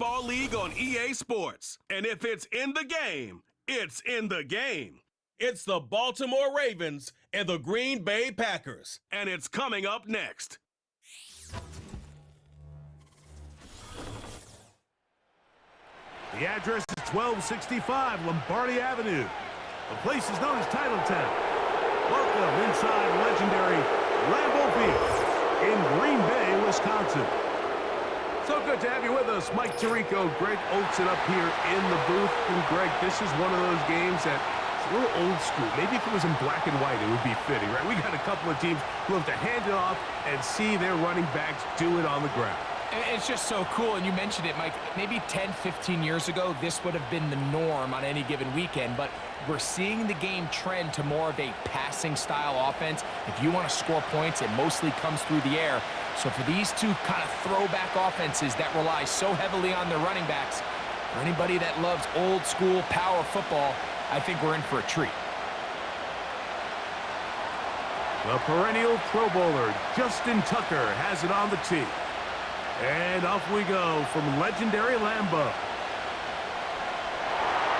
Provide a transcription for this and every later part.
football league on EA Sports. And if it's in the game, it's in the game. It's the Baltimore Ravens and the Green Bay Packers. And it's coming up next. The address is 1265 Lombardi Avenue. The place is known as Titletown. Welcome inside legendary Lambeau Field in Green Bay, Wisconsin. So good to have you with us. Mike Tirico, Greg Olson up here in the booth. And Greg, this is one of those games that it's a little old school. Maybe if it was in black and white, it would be fitting, right? We got a couple of teams who have to hand it off and see their running backs do it on the ground. It's just so cool, and you mentioned it, Mike. Maybe 10, 15 years ago, this would have been the norm on any given weekend, but we're seeing the game trend to more of a passing-style offense. If you want to score points, it mostly comes through the air. So for these two kind of throwback offenses that rely so heavily on their running backs, for anybody that loves old-school power football, I think we're in for a treat. The perennial Pro Bowler, Justin Tucker, has it on the tee. And off we go from legendary Lambeau.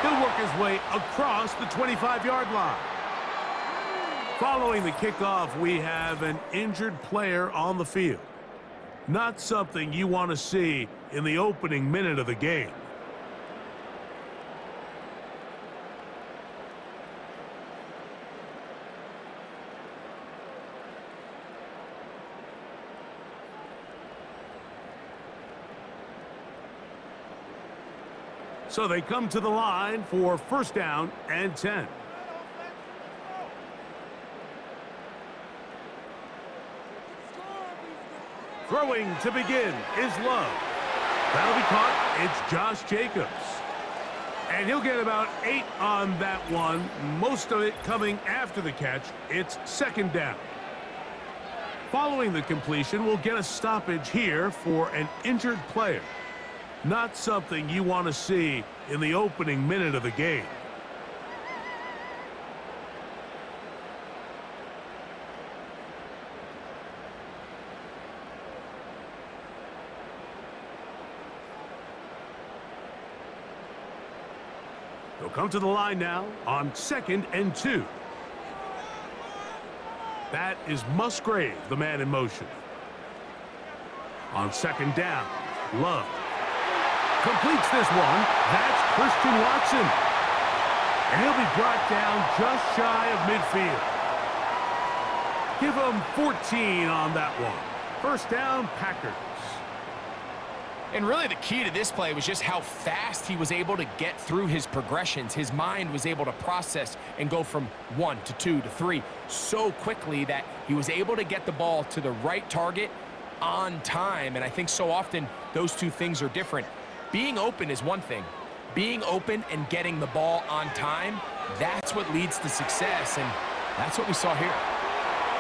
He'll work his way across the 25-yard line. Following the kickoff, we have an injured player on the field. Not something you want to see in the opening minute of the game. So they come to the line for first down and 10. Throwing to begin is Love. That'll be caught. It's Josh Jacobs. And he'll get about 8 on that one, most of it coming after the catch. It's second down. Following the completion, we'll get a stoppage here for an injured player. Not something you want to see in the opening minute of the game. They'll come to the line now on 2nd and 2. That is Musgrave, the man in motion. On 2nd down, Love completes this one. That's Christian Watson. And he'll be brought down just shy of midfield. Give him 14 on that one. First down, Packers. And really the key to this play was just how fast he was able to get through his progressions. His mind was able to process and go from 1 to 2 to 3 so quickly that he was able to get the ball to the right target on time. And I think so often those two things are different. Being open is one thing. Being open and getting the ball on time, that's what leads to success, and that's what we saw here.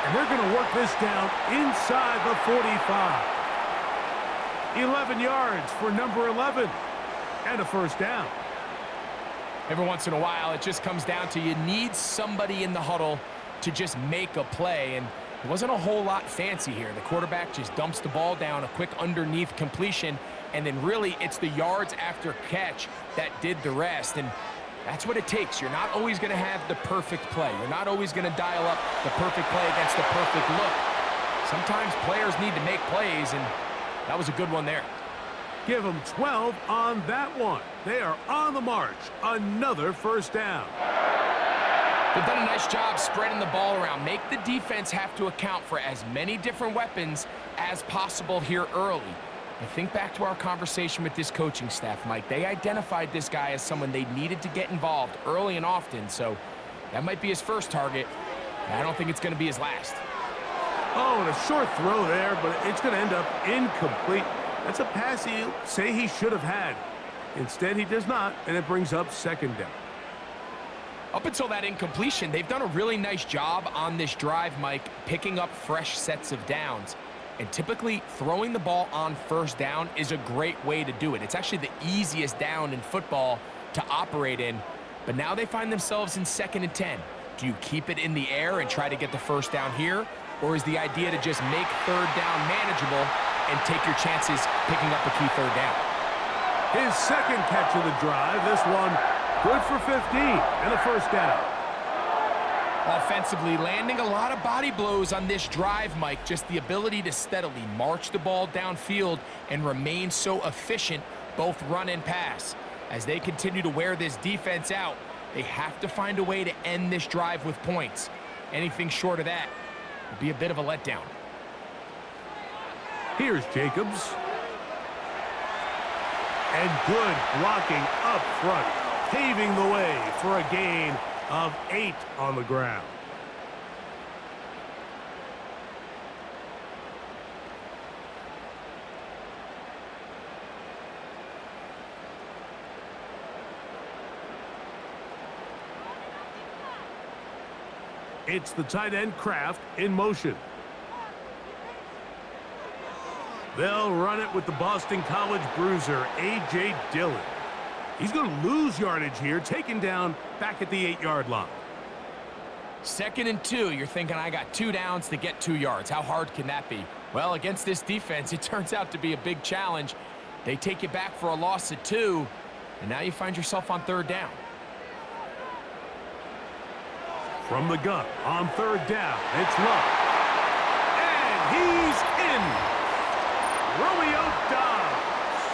And they're going to work this down inside the 45. 11 yards for number 11, and a first down. Every once in a while, it just comes down to you need somebody in the huddle to just make a play, and it wasn't a whole lot fancy here. The quarterback just dumps the ball down, a quick underneath completion, and then really it's the yards after catch that did the rest. And that's what it takes. You're not always going to have the perfect play. You're not always going to dial up the perfect play against the perfect look. Sometimes players need to make plays, and that was a good one there. Give them 12 on that one. They are on the march. Another first down. They've done a nice job spreading the ball around. Make the defense have to account for as many different weapons as possible here early. And think back to our conversation with this coaching staff, Mike. They identified this guy as someone they needed to get involved early and often, so that might be his first target. I don't think it's going to be his last. Oh, and a short throw there, but it's going to end up incomplete. That's a pass he'll say he should have had. Instead, he does not, and it brings up second down. Up until that incompletion, they've done a really nice job on this drive, Mike, picking up fresh sets of downs. And typically, throwing the ball on first down is a great way to do it. It's actually the easiest down in football to operate in. But now they find themselves in 2nd and 10. Do you keep it in the air and try to get the first down here? Or is the idea to just make third down manageable and take your chances picking up a key third down? His second catch of the drive. This one good for 15 and a first down. Offensively, landing a lot of body blows on this drive, Mike. Just the ability to steadily march the ball downfield and remain so efficient, both run and pass. As they continue to wear this defense out, they have to find a way to end this drive with points. Anything short of that would be a bit of a letdown. Here's Jacobs. And good blocking up front, paving the way for a gain of 8 on the ground. It's the tight end Kraft in motion. They'll run it with the Boston College bruiser, A.J. Dillon. He's going to lose yardage here, taken down back at the 8-yard line. 2nd and 2, you're thinking, I got 2 downs to get 2 yards. How hard can that be? Well, against this defense, it turns out to be a big challenge. They take you back for a loss of 2, and now you find yourself on 3rd down. From the gun on 3rd down, it's Love. And he's in. Romeo Dobbs.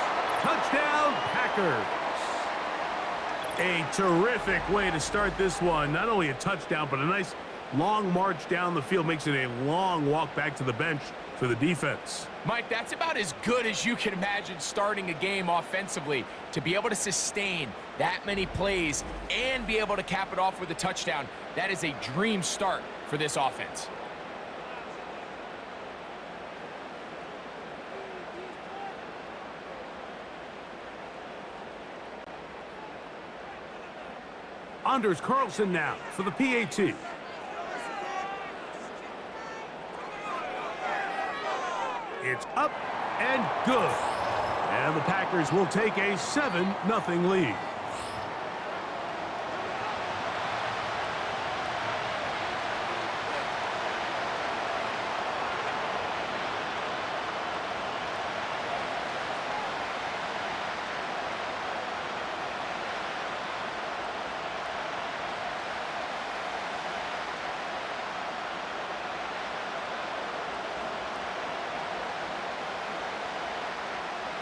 Touchdown, Packers. A terrific way to start this one. Not only a touchdown, but a nice long march down the field. Makes it a long walk back to the bench for the defense. Mike, that's about as good as you can imagine starting a game offensively. To be able to sustain that many plays and be able to cap it off with a touchdown, that is a dream start for this offense. Anders Carlson now for the PAT. It's up and good. And the Packers will take a 7-0 lead.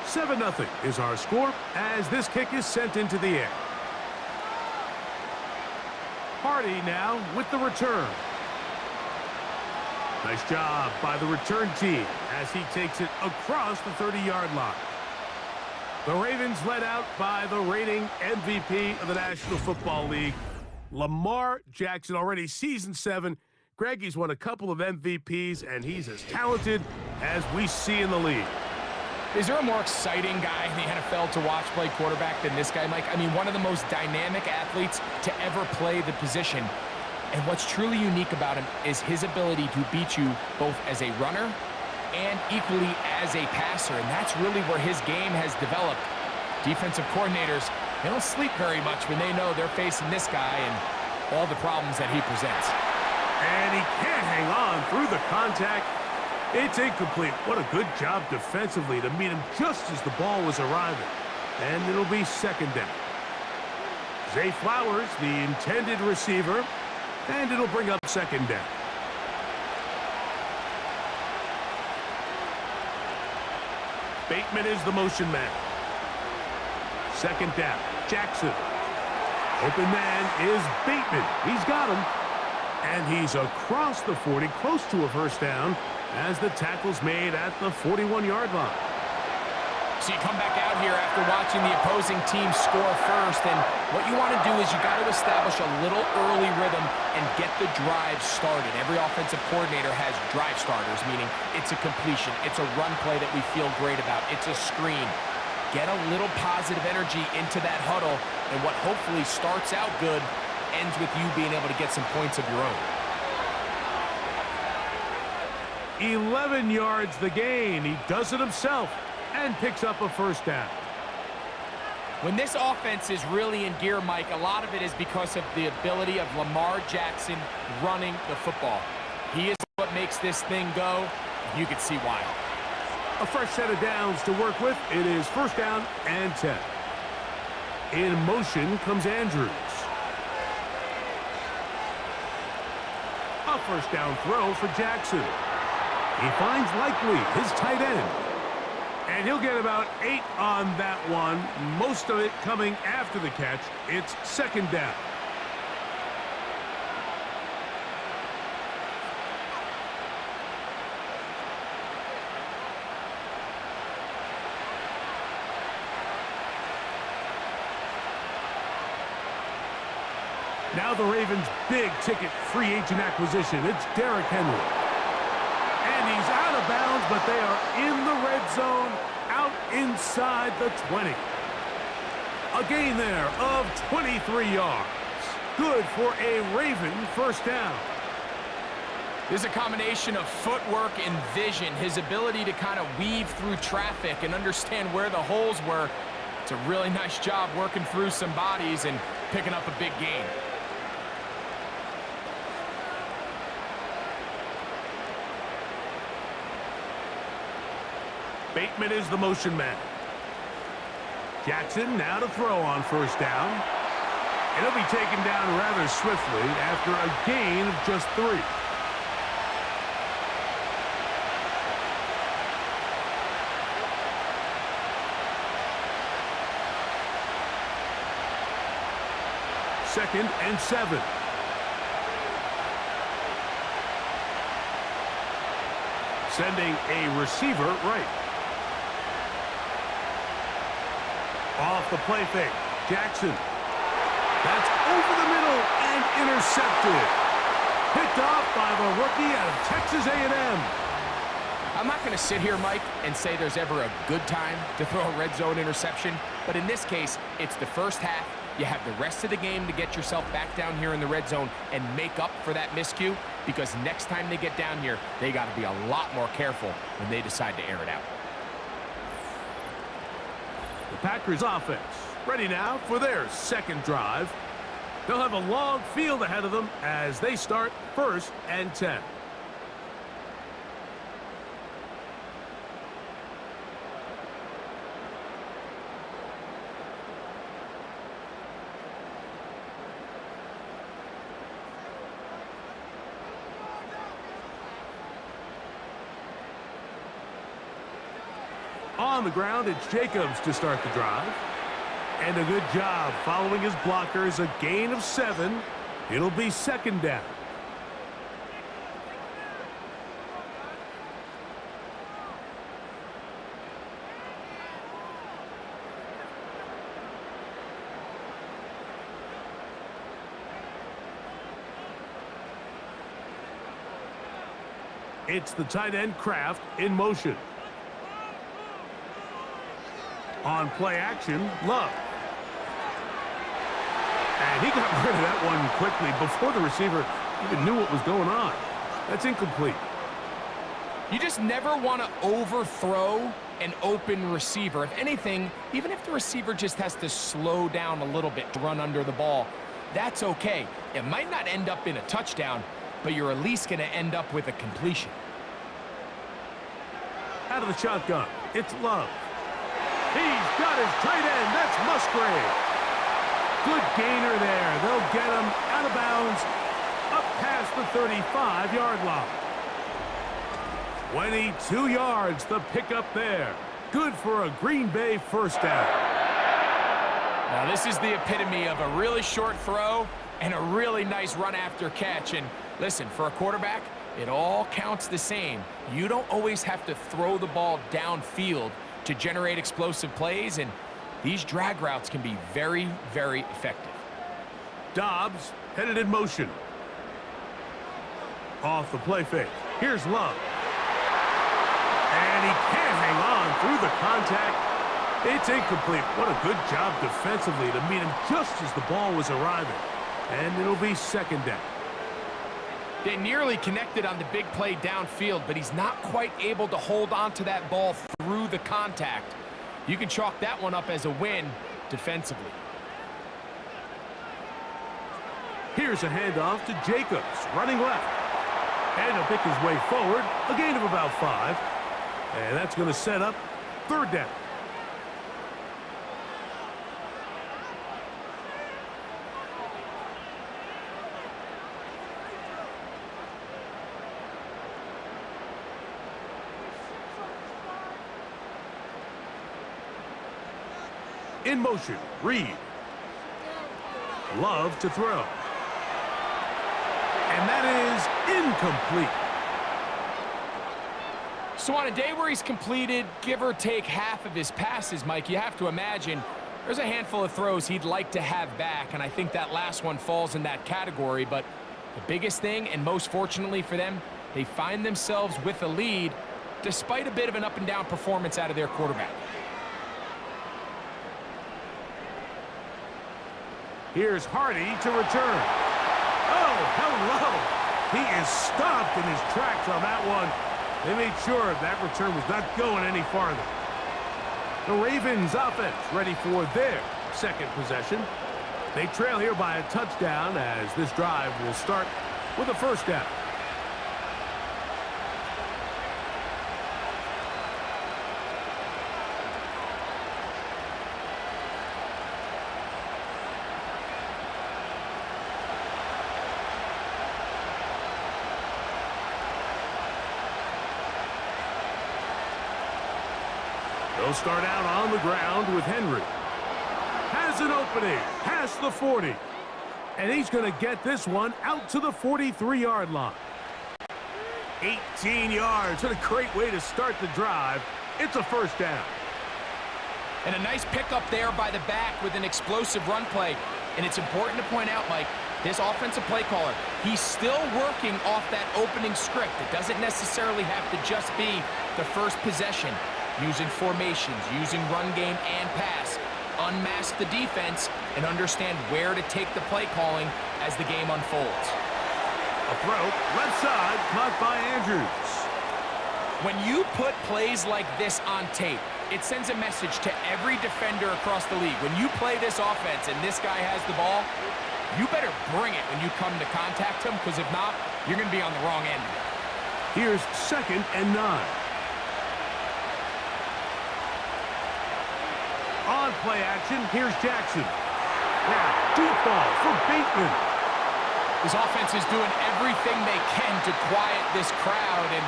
Seven 0 is our score as this kick is sent into the air. Hardy now with the return. Nice job by the return team as he takes it across the 30-yard line. The Ravens led out by the reigning MVP of the National Football League, Lamar Jackson, already season 7. Greg, he's won a couple of MVPs, and he's as talented as we see in the league. Is there a more exciting guy in the NFL to watch play quarterback than this guy, Mike? I mean, one of the most dynamic athletes to ever play the position. And what's truly unique about him is his ability to beat you both as a runner and equally as a passer. And that's really where his game has developed. Defensive coordinators, they don't sleep very much when they know they're facing this guy and all the problems that he presents. And he can't hang on through the contact. It's incomplete. What a good job defensively to meet him just as the ball was arriving. And it'll be 2nd down. Zay Flowers, the intended receiver, and it'll bring up 2nd down. Bateman is the motion man. 2nd down, Jackson. Open man is Bateman. He's got him. And he's across the 40, close to a first down, as the tackle's made at the 41-yard line. So you come back out here after watching the opposing team score first, and what you want to do is you got to establish a little early rhythm and get the drive started. Every offensive coordinator has drive starters, meaning it's a completion, it's a run play that we feel great about, it's a screen. Get a little positive energy into that huddle, and what hopefully starts out good ends with you being able to get some points of your own. 11 yards the gain. He does it himself and picks up a first down. When this offense is really in gear, Mike, a lot of it is because of the ability of Lamar Jackson running the football. He is what makes this thing go. You can see why. A fresh set of downs to work with. It is first down and 10. In motion comes Andrews. A first down throw for Jackson. He finds Likely, his tight end. And he'll get about 8 on that one, most of it coming after the catch. It's second down. Now the Ravens' big-ticket free agent acquisition. It's Derrick Henry. And he's out of bounds, but they are in the red zone, out inside the 20. A gain there of 23 yards. Good for a Raven first down. There's a combination of footwork and vision, his ability to kind of weave through traffic and understand where the holes were. It's a really nice job working through some bodies and picking up a big gain. Bateman is the motion man. Jackson now to throw on first down. And he'll be taken down rather swiftly after a gain of just 3. Second and 7. Sending a receiver right. Off the play fake. Jackson. That's over the middle and intercepted. Picked off by the rookie out of Texas A&M. I'm not going to sit here, Mike, and say there's ever a good time to throw a red zone interception. But in this case, it's the first half. You have the rest of the game to get yourself back down here in the red zone and make up for that miscue. Because next time they get down here, they got to be a lot more careful when they decide to air it out. The Packers offense ready now for their second drive. They'll have a long field ahead of them as they start first and 10. On the ground, it's Jacobs to start the drive. And a good job following his blockers. A gain of 7. It'll be second down. It's the tight end Kraft in motion. On play action, Love. And he got rid of that one quickly before the receiver even knew what was going on. That's incomplete. You just never want to overthrow an open receiver. If anything, even if the receiver just has to slow down a little bit to run under the ball, that's okay. It might not end up in a touchdown, but you're at least going to end up with a completion. Out of the shotgun, it's Love. He's got his tight end. That's Musgrave. Good gainer there. They'll get him out of bounds up past the 35-yard line. 22 yards, the pickup there. Good for a Green Bay first down. Now, this is the epitome of a really short throw and a really nice run after catch. And listen, for a quarterback, it all counts the same. You don't always have to throw the ball downfield to generate explosive plays, and these drag routes can be very, very effective. Dobbs headed in motion. Off the play fake. Here's Love. And he can't hang on through the contact. It's incomplete. What a good job defensively to meet him just as the ball was arriving. And it'll be second down. They nearly connected on the big play downfield, but he's not quite able to hold on to that ball through the contact. You can chalk that one up as a win defensively. Here's a handoff to Jacobs, running left. And he'll pick his way forward, a gain of about 5. And that's going to set up third down. In motion, Reed. Love to throw. And that is incomplete. So on a day where he's completed, give or take half of his passes, Mike, you have to imagine there's a handful of throws he'd like to have back, and I think that last one falls in that category. But the biggest thing, and most fortunately for them, they find themselves with a lead despite a bit of an up-and-down performance out of their quarterback. Here's Hardy to return. Oh, hello. He is stopped in his tracks on that one. They made sure that return was not going any farther. The Ravens offense ready for their second possession. They trail here by a touchdown as this drive will start with a first down. They'll start out on the ground with Henry. Has an opening, past the 40. And he's going to get this one out to the 43-yard line. 18 yards, what a great way to start the drive. It's a first down. And a nice pickup there by the back with an explosive run play. And it's important to point out, Mike, this offensive play caller, he's still working off that opening script. It doesn't necessarily have to just be the first possession. Using formations, using run game and pass. Unmask the defense and understand where to take the play calling as the game unfolds. A throw, left side, caught by Andrews. When you put plays like this on tape, it sends a message to every defender across the league. When you play this offense and this guy has the ball, you better bring it when you come to contact him, because if not, you're going to be on the wrong end of it. Here's 2nd and 9. On play action, here's Jackson. Now, deep ball for Bateman. This offense is doing everything they can to quiet this crowd, and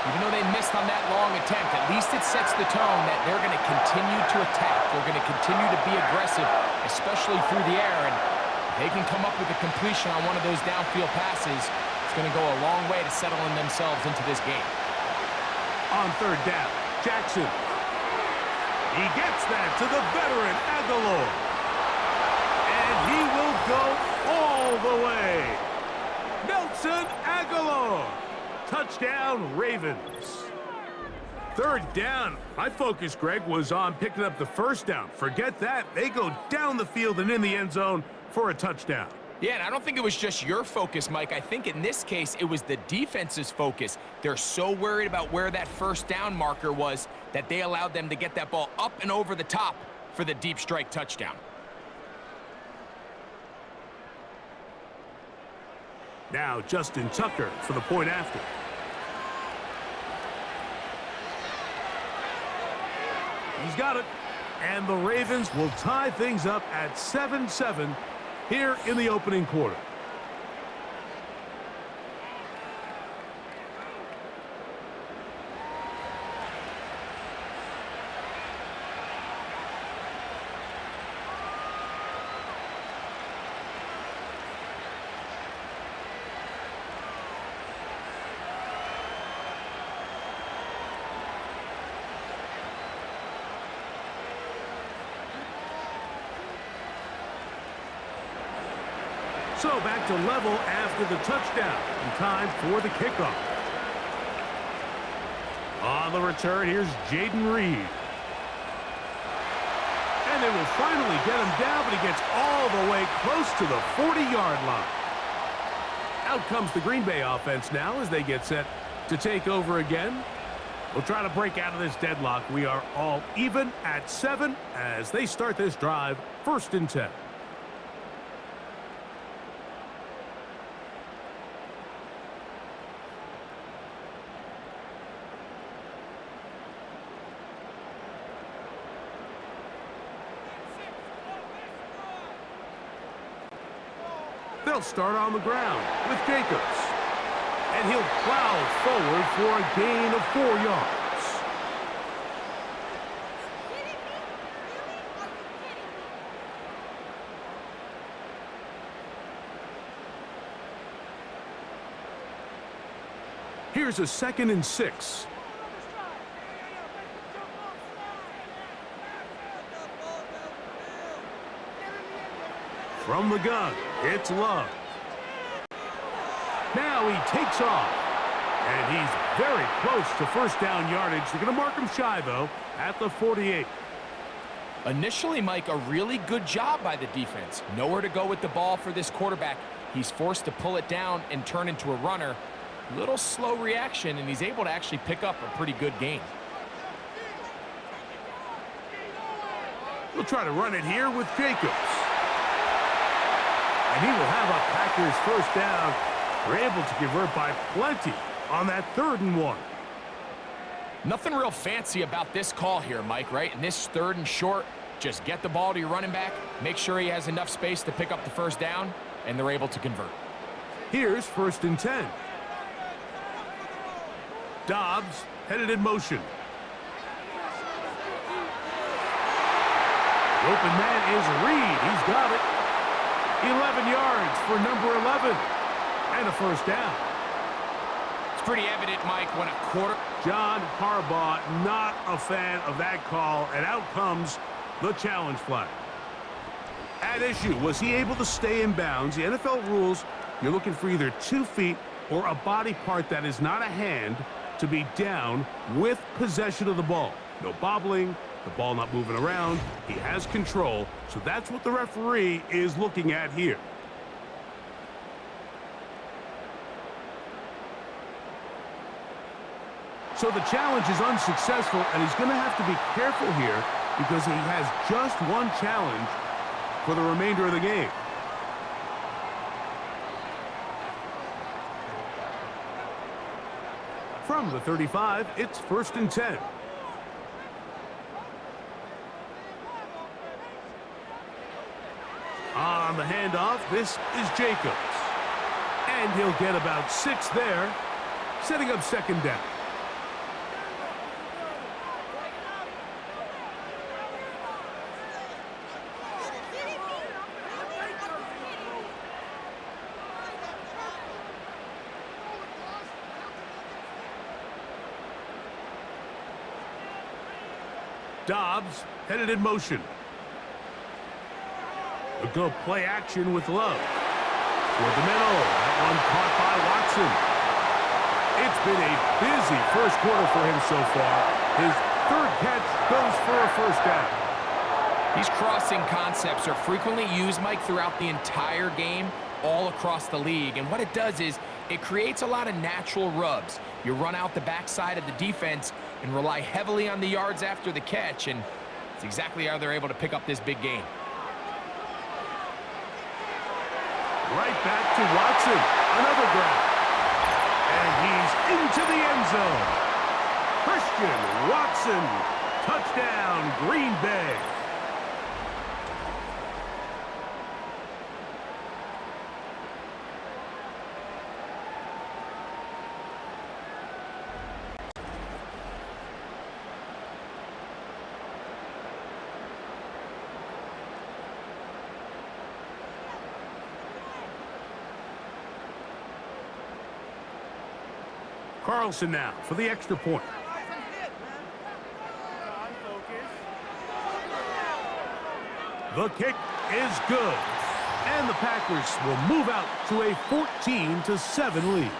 even though they missed on that long attempt, at least it sets the tone that they're going to continue to attack. They're going to continue to be aggressive, especially through the air, and if they can come up with a completion on one of those downfield passes, it's going to go a long way to settling themselves into this game. On third down, Jackson. He gets that to the veteran Aguilar. And he will go all the way. Nelson Aguilar. Touchdown, Ravens. Third down. My focus, Greg, was on picking up the first down. Forget that. They go down the field and in the end zone for a touchdown. Yeah, and I don't think it was just your focus, Mike. I think in this case, it was the defense's focus. They're so worried about where that first down marker was that they allowed them to get that ball up and over the top for the deep strike touchdown. Now Justin Tucker for the point after. He's got it. And the Ravens will tie things up at 7-7 here in the opening quarter. So back to level after the touchdown. And time for the kickoff. On the return, here's Jaden Reed. And they will finally get him down, but he gets all the way close to the 40-yard line. Out comes the Green Bay offense now as they get set to take over again. We'll try to break out of this deadlock. We are all even at 7 as they start this drive, 1st and 10. They'll start on the ground with Jacobs. And he'll plow forward for a gain of 4 yards. Here's a 2nd and 6. From the gun, it's Love. Now he takes off. And he's very close to first down yardage. They're going to mark him shy, though, at the 48. Initially, Mike, a really good job by the defense. Nowhere to go with the ball for this quarterback. He's forced to pull it down and turn into a runner. Little slow reaction, and he's able to actually pick up a pretty good gain. We'll try to run it here with Jacobs. And he will have a Packers first down. They're able to convert by plenty on that 3rd and 1. Nothing real fancy about this call here, Mike, right? In this 3rd and short, just get the ball to your running back, make sure he has enough space to pick up the first down, and they're able to convert. Here's 1st and 10. Dobbs headed in motion. The open man is Reed. He's got it. 11 yards for number 11. And a first down. It's pretty evident, Mike, when a quarter... John Harbaugh not a fan of that call, and out comes the challenge flag. At issue, was he able to stay in bounds? The NFL rules, you're looking for either 2 feet or a body part that is not a hand to be down with possession of the ball. No bobbling, the ball not moving around. He has control, so that's what the referee is looking at here. So the challenge is unsuccessful, and he's going to have to be careful here because he has just 1 challenge for the remainder of the game. From the 35, it's 1st and 10. On the handoff, this is Jacobs. And he'll get about 6 there, setting up 2nd down. Dobbs headed in motion. We'll go play action with Love. Toward the middle. That one caught by Watson. It's been a busy first quarter for him so far. His 3rd catch goes for a first down. These crossing concepts are frequently used, Mike, throughout the entire game, all across the league. And what it does is it creates a lot of natural rubs. You run out the backside of the defense and rely heavily on the yards after the catch, and it's exactly how they're able to pick up this big gain. Right back to Watson. Another grab. And he's into the end zone. Christian Watson. Touchdown, Green Bay. Carlson now for the extra point. The kick is good. And the Packers will move out to a 14-7 lead.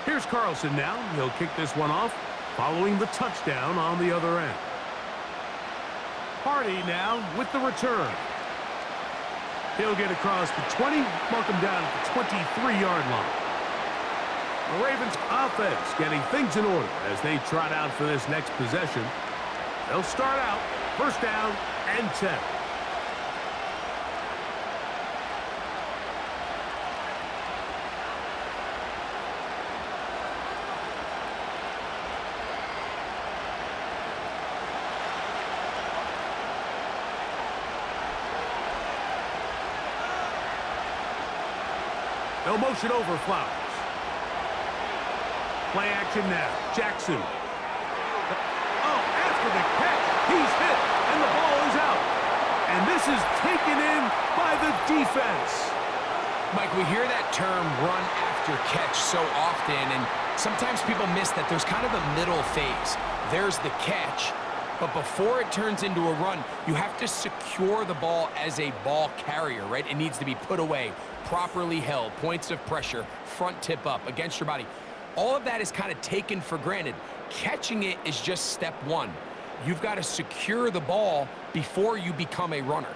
Here's Carlson now. He'll kick this one off, following the touchdown on the other end. Hardy now with the return. He'll get across the 20, mark him down at the 23-yard line. The Ravens offense getting things in order as they trot out for this next possession. They'll start out first down and 10. They'll motion over Flowers. Play action now. Jackson. Oh, after the catch, he's hit, and the ball is out. And this is taken in by the defense. Mike, we hear that term run after catch so often, and sometimes people miss that there's kind of a middle phase. There's the catch, but before it turns into a run, you have to secure the ball as a ball carrier, right? It needs to be put away, properly held, points of pressure, front tip up against your body. All of that is kind of taken for granted. Catching it is just step one. You've got to secure the ball before you become a runner.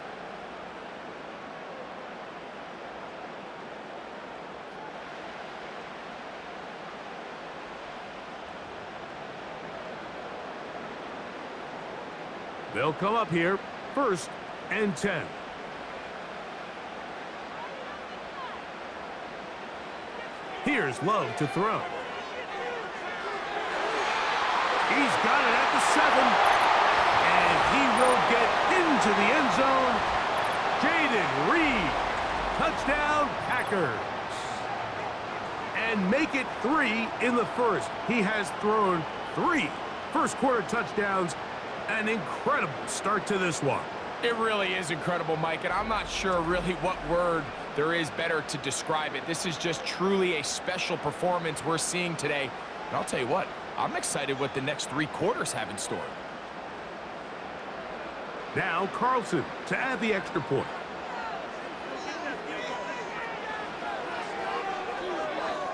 They'll come up here, first and 10. Here's Love to throw. He's got it at the 7. And he will get into the end zone. Jaden Reed. Touchdown, Packers. And make it 3 in the first. He has thrown 3 first-quarter touchdowns. An incredible start to this one. It really is incredible, Mike, and I'm not sure really what word there is better to describe it. This is just truly a special performance we're seeing today. And I'll tell you what, I'm excited what the next 3 quarters have in store. Now Carlson to add the extra point.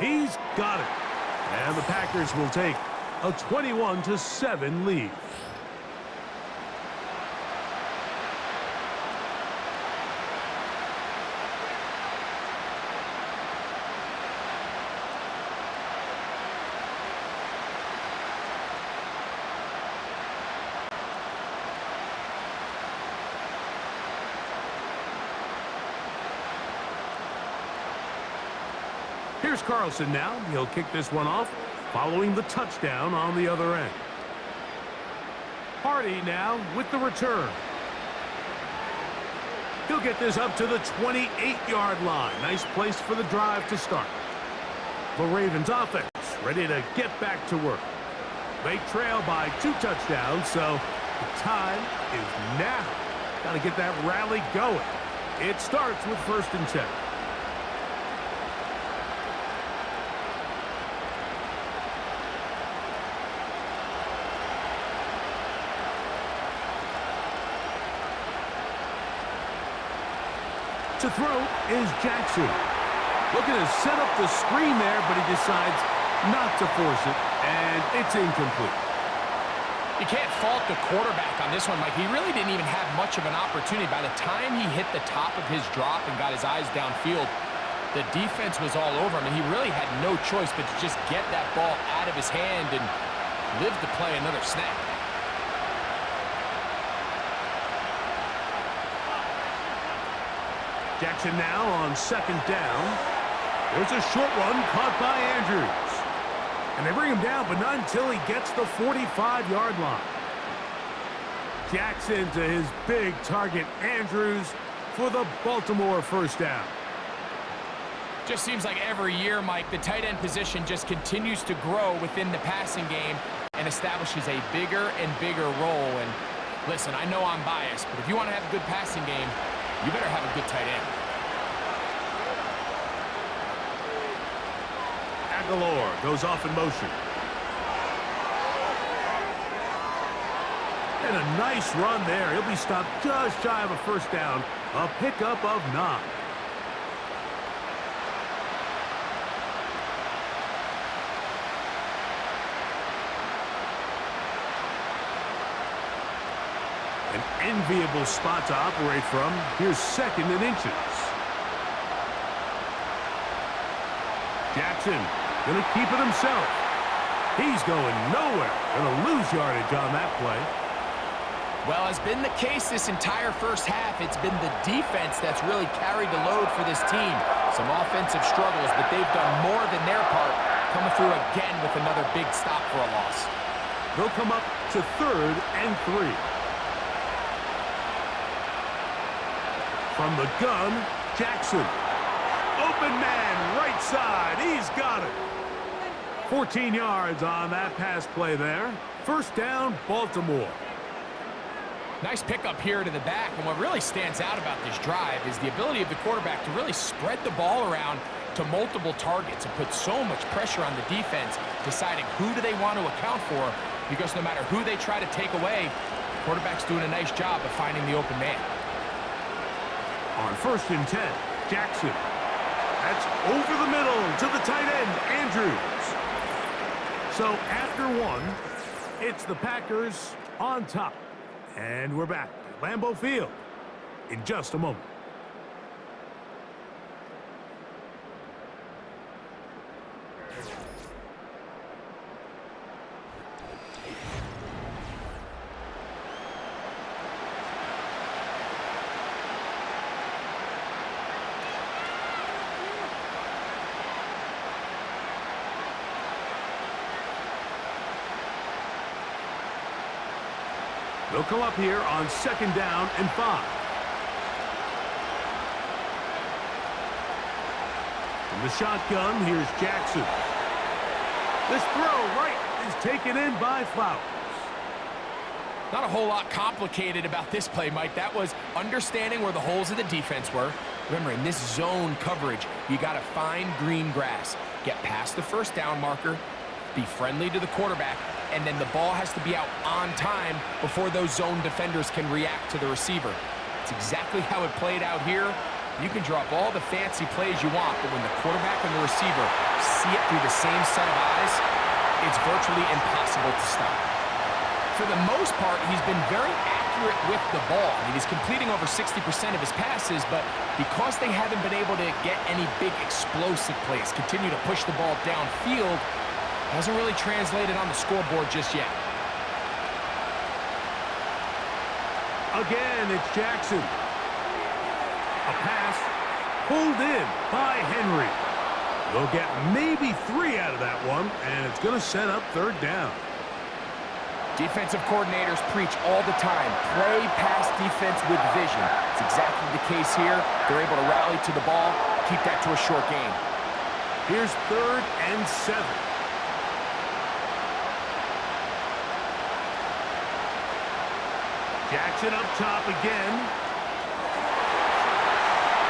He's got it. And the Packers will take a 21-7 lead. Here's Carlson now. He'll kick this one off following the touchdown on the other end. Hardy now with the return. He'll get this up to the 28-yard line. Nice place for the drive to start. The Ravens offense ready to get back to work. They trail by 2 touchdowns, so the time is now. Got to get that rally going. It starts with first and 10. To throw is Jackson. Looking to set up the screen there, but he decides not to force it, and it's incomplete. You can't fault the quarterback on this one, Mike. He really didn't even have much of an opportunity. By the time he hit the top of his drop and got his eyes downfield, the defense was all over him, and he really had no choice but to just get that ball out of his hand and live to play another snap. Jackson now on second down. There's a short run caught by Andrews. And they bring him down, but not until he gets the 45-yard line. Jackson to his big target, Andrews, for the Baltimore first down. Just seems like every year, Mike, the tight end position just continues to grow within the passing game and establishes a bigger and bigger role. And listen, I know I'm biased, but if you want to have a good passing game, you better have a good tight end. Aguilar goes off in motion. And a nice run there. He'll be stopped just shy of a first down. A pickup of 9. An enviable spot to operate from. Here's second and inches. Jackson going to keep it himself. He's going nowhere. Going to lose yardage on that play. Well, as been the case this entire first half, it's been the defense that's really carried the load for this team. Some offensive struggles, but they've done more than their part, coming through again with another big stop for a loss. They'll come up to 3rd and 3. From the gun, Jackson. Open man, right side. He's got it. 14 yards on that pass play there. First down, Baltimore. Nice pickup here to the back, and what really stands out about this drive is the ability of the quarterback to really spread the ball around to multiple targets and put so much pressure on the defense, deciding who do they want to account for, because no matter who they try to take away, the quarterback's doing a nice job of finding the open man. On 1st and 10, Jackson. That's over the middle to the tight end, Andrews. So after 1, it's the Packers on top. And we're back at Lambeau Field in just a moment. They'll come up here on 2nd down and 5. From the shotgun, here's Jackson. This throw right is taken in by Flowers. Not a whole lot complicated about this play, Mike. That was understanding where the holes of the defense were. Remember, in this zone coverage, you got to find green grass. Get past the first down marker, be friendly to the quarterback, and then the ball has to be out on time before those zone defenders can react to the receiver. It's exactly how it played out here. You can drop all the fancy plays you want, but when the quarterback and the receiver see it through the same set of eyes, it's virtually impossible to stop. For the most part, he's been very accurate with the ball. I mean, he's completing over 60% of his passes, but because they haven't been able to get any big explosive plays, continue to push the ball downfield, hasn't really translated on the scoreboard just yet. Again, it's Jackson. A pass pulled in by Henry. They'll get maybe 3 out of that one, and it's going to set up 3rd down. Defensive coordinators preach all the time, play pass defense with vision. It's exactly the case here. They're able to rally to the ball, keep that to a short game. Here's 3rd and 7. Jackson up top again.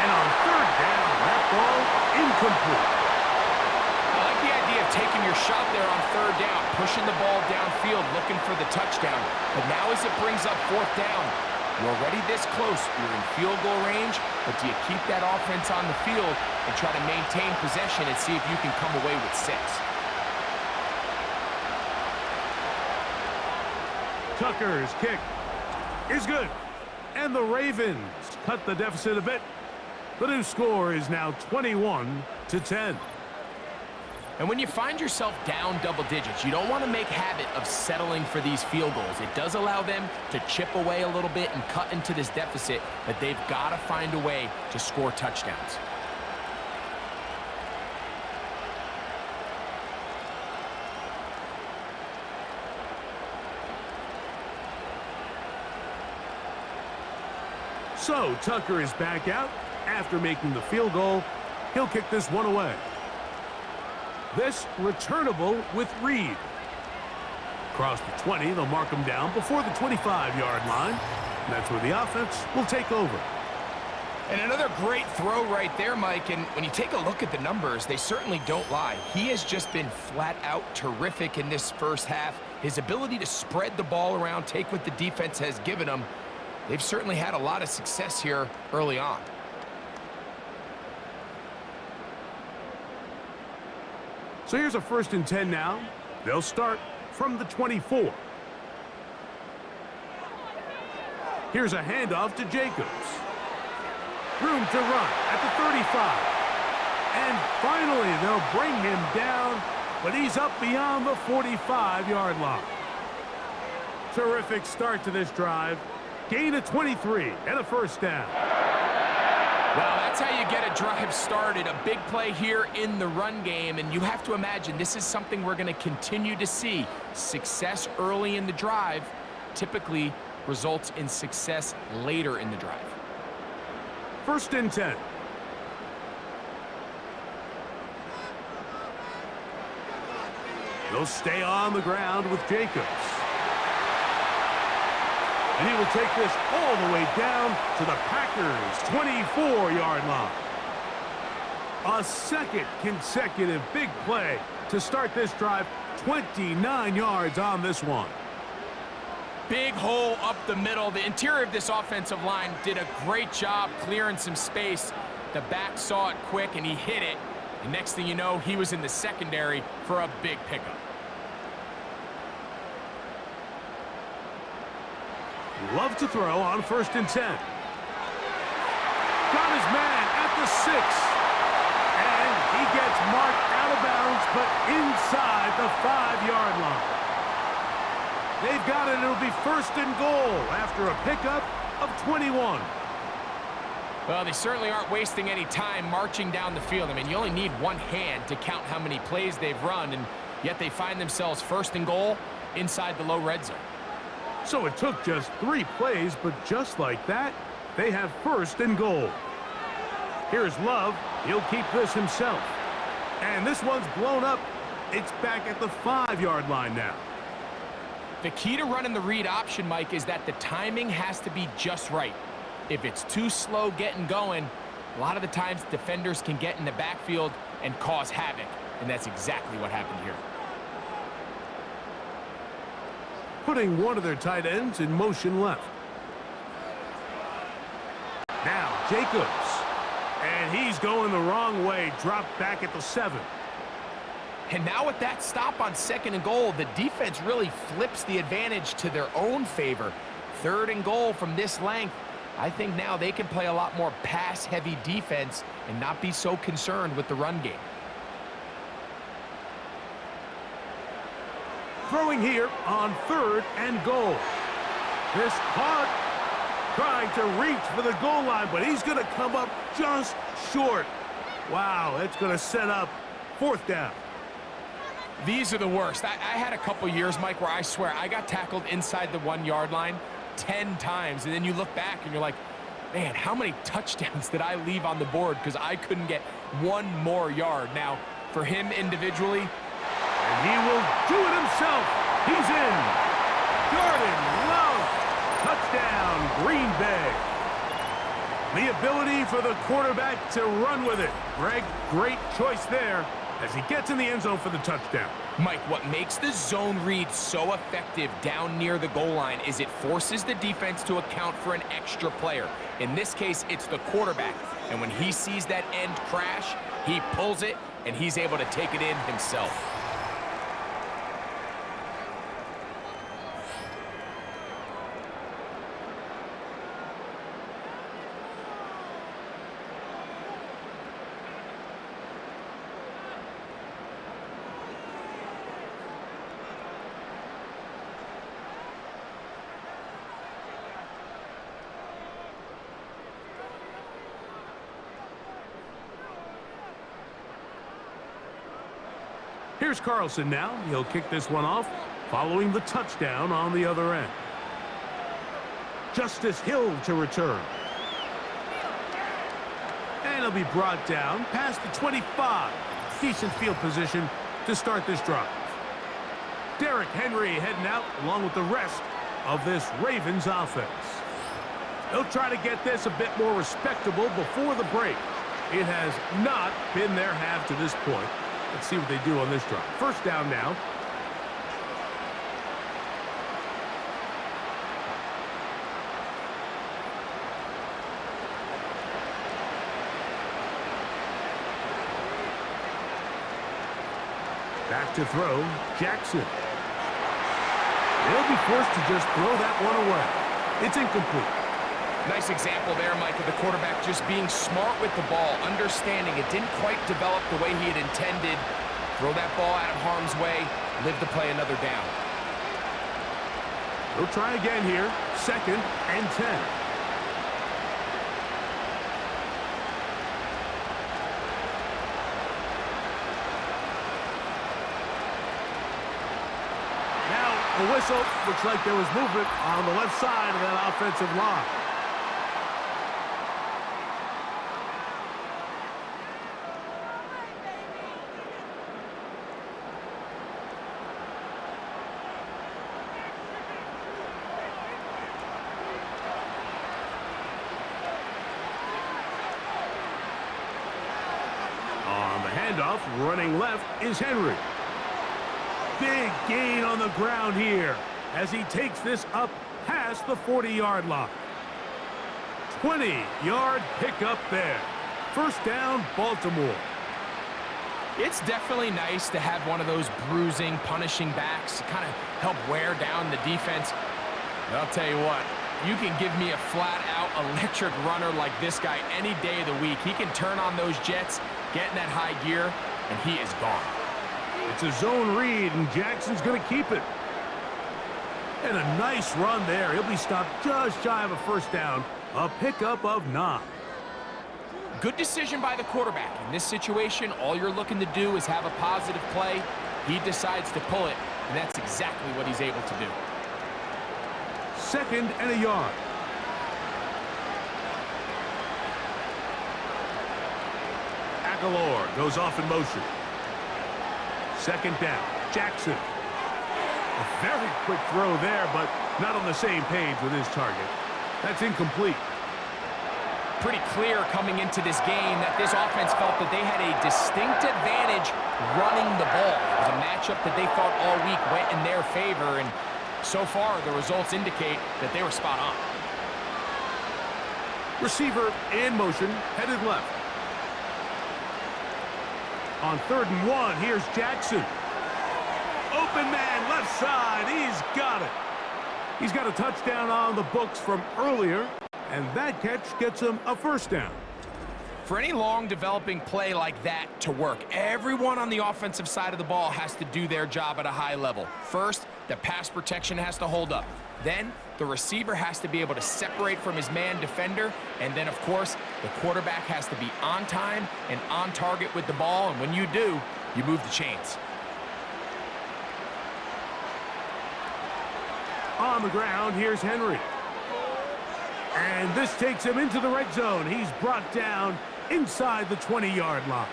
And on 3rd down, that ball incomplete. I like the idea of taking your shot there on 3rd down, pushing the ball downfield, looking for the touchdown. But now as it brings up 4th down, you're already this close. You're in field goal range, but do you keep that offense on the field and try to maintain possession and see if you can come away with 6? Tucker's kick is good. And the Ravens cut the deficit a bit. The new score is now 21-10. And when you find yourself down double digits, you don't want to make habit of settling for these field goals. It does allow them to chip away a little bit and cut into this deficit, but they've got to find a way to score touchdowns. So Tucker is back out after making the field goal. He'll kick this one away. This returnable with Reed. Across the 20, they'll mark him down before the 25-yard line. And that's where the offense will take over. And another great throw right there, Mike. And when you take a look at the numbers, they certainly don't lie. He has just been flat out terrific in this first half. His ability to spread the ball around, take what the defense has given him. They've certainly had a lot of success here early on. So here's a 1st and 10 now. They'll start from the 24. Here's a handoff to Jacobs. Room to run at the 35. And Finally, they'll bring him down, but he's up beyond the 45-yard line. Terrific start to this drive. Gain of 23 and a first down. Well, that's how you get a drive started. A big play here in the run game, and you have to imagine this is something we're going to continue to see. Success early in the drive typically results in success later in the drive. 1st and 10. He'll stay on the ground with Jacobs. And he will take this all the way down to the Packers' 24-yard line. A second consecutive big play to start this drive. 29 yards on this one. Big hole up the middle. The interior of this offensive line did a great job clearing some space. The back saw it quick, and he hit it. And next thing you know, he was in the secondary for a big pickup. Love to throw on 1st and 10. Got his man at the 6. And he gets marked out of bounds, but inside the 5-yard line. They've got it. It'll be 1st and goal after a pickup of 21. Well, they certainly aren't wasting any time marching down the field. I mean, you only need one hand to count how many plays they've run, and yet they find themselves 1st and goal inside the low red zone. So it took just 3 plays, but just like that, they have 1st and goal. Here's Love. He'll keep this himself. And this one's blown up. It's back at the 5-yard line now. The key to running the read option, Mike, is that the timing has to be just right. If it's too slow getting going, a lot of the times defenders can get in the backfield and cause havoc, and that's exactly what happened here. Putting one of their tight ends in motion left. Now Jacobs. And he's going the wrong way. Dropped back at the 7. And now with that stop on 2nd and goal, the defense really flips the advantage to their own favor. 3rd and goal from this length. I think now they can play a lot more pass-heavy defense and not be so concerned with the run game. Throwing here on 3rd and goal. This caught, trying to reach for the goal line, but he's going to come up just short. Wow, it's going to set up 4th down. These are the worst. I had a couple years, Mike, where I swear I got tackled inside the 1-yard line 10 times, and then you look back and you're like, man, how many touchdowns did I leave on the board because I couldn't get one more yard? Now, for him individually, and he will do it himself. He's in. Jordan Love. Touchdown, Green Bay. The ability for the quarterback to run with it. Greg, great choice there as he gets in the end zone for the touchdown. Mike, what makes the zone read so effective down near the goal line is it forces the defense to account for an extra player. In this case, it's the quarterback. And when he sees that end crash, he pulls it, and he's able to take it in himself. Here's Carlson now. He'll kick this one off, following the touchdown on the other end. Justice Hill to return. And he'll be brought down past the 25. Decent field position to start this drive. Derrick Henry heading out along with the rest of this Ravens offense. They'll try to get this a bit more respectable before the break. It has not been their half to this point. Let's see what they do on this drive. 1st down now. Back to throw, Jackson. They'll be forced to just throw that one away. It's incomplete. Nice example there, Mike, of the quarterback just being smart with the ball, understanding it didn't quite develop the way he had intended. Throw that ball out of harm's way, live to play another down. They'll try again here. 2nd and 10. A whistle. Looks like there was movement on the left side of that offensive line. On the handoff, running left is Henry. Big gain on the ground here as he takes this up past the 40-yard line. 20-yard pickup there. 1st down, Baltimore. It's definitely nice to have one of those bruising, punishing backs to kind of help wear down the defense. But I'll tell you what, you can give me a flat-out electric runner like this guy any day of the week. He can turn on those jets, get in that high gear, and he is gone. It's a zone read, and Jackson's going to keep it. And a nice run there. He'll be stopped just shy of a 1st down. A pickup of 9. Good decision by the quarterback. In this situation, all you're looking to do is have a positive play. He decides to pull it, and that's exactly what he's able to do. 2nd and a yard. Aguilar goes off in motion. 2nd down, Jackson. A very quick throw there, but not on the same page with his target. That's incomplete. Pretty clear coming into this game that this offense felt that they had a distinct advantage running the ball. It was a matchup that they thought all week went in their favor, and so far the results indicate that they were spot on. Receiver in motion, headed left. On 3rd and 1, here's Jackson. Open man, left side, he's got it. He's got a touchdown on the books from earlier, and that catch gets him a 1st down. For any long developing play like that to work, everyone on the offensive side of the ball has to do their job at a high level. First, the pass protection has to hold up. Then, the receiver has to be able to separate from his man defender. And then, of course, the quarterback has to be on time and on target with the ball. And when you do, you move the chains. On the ground, here's Henry. And this takes him into the red zone. He's brought down inside the 20-yard line.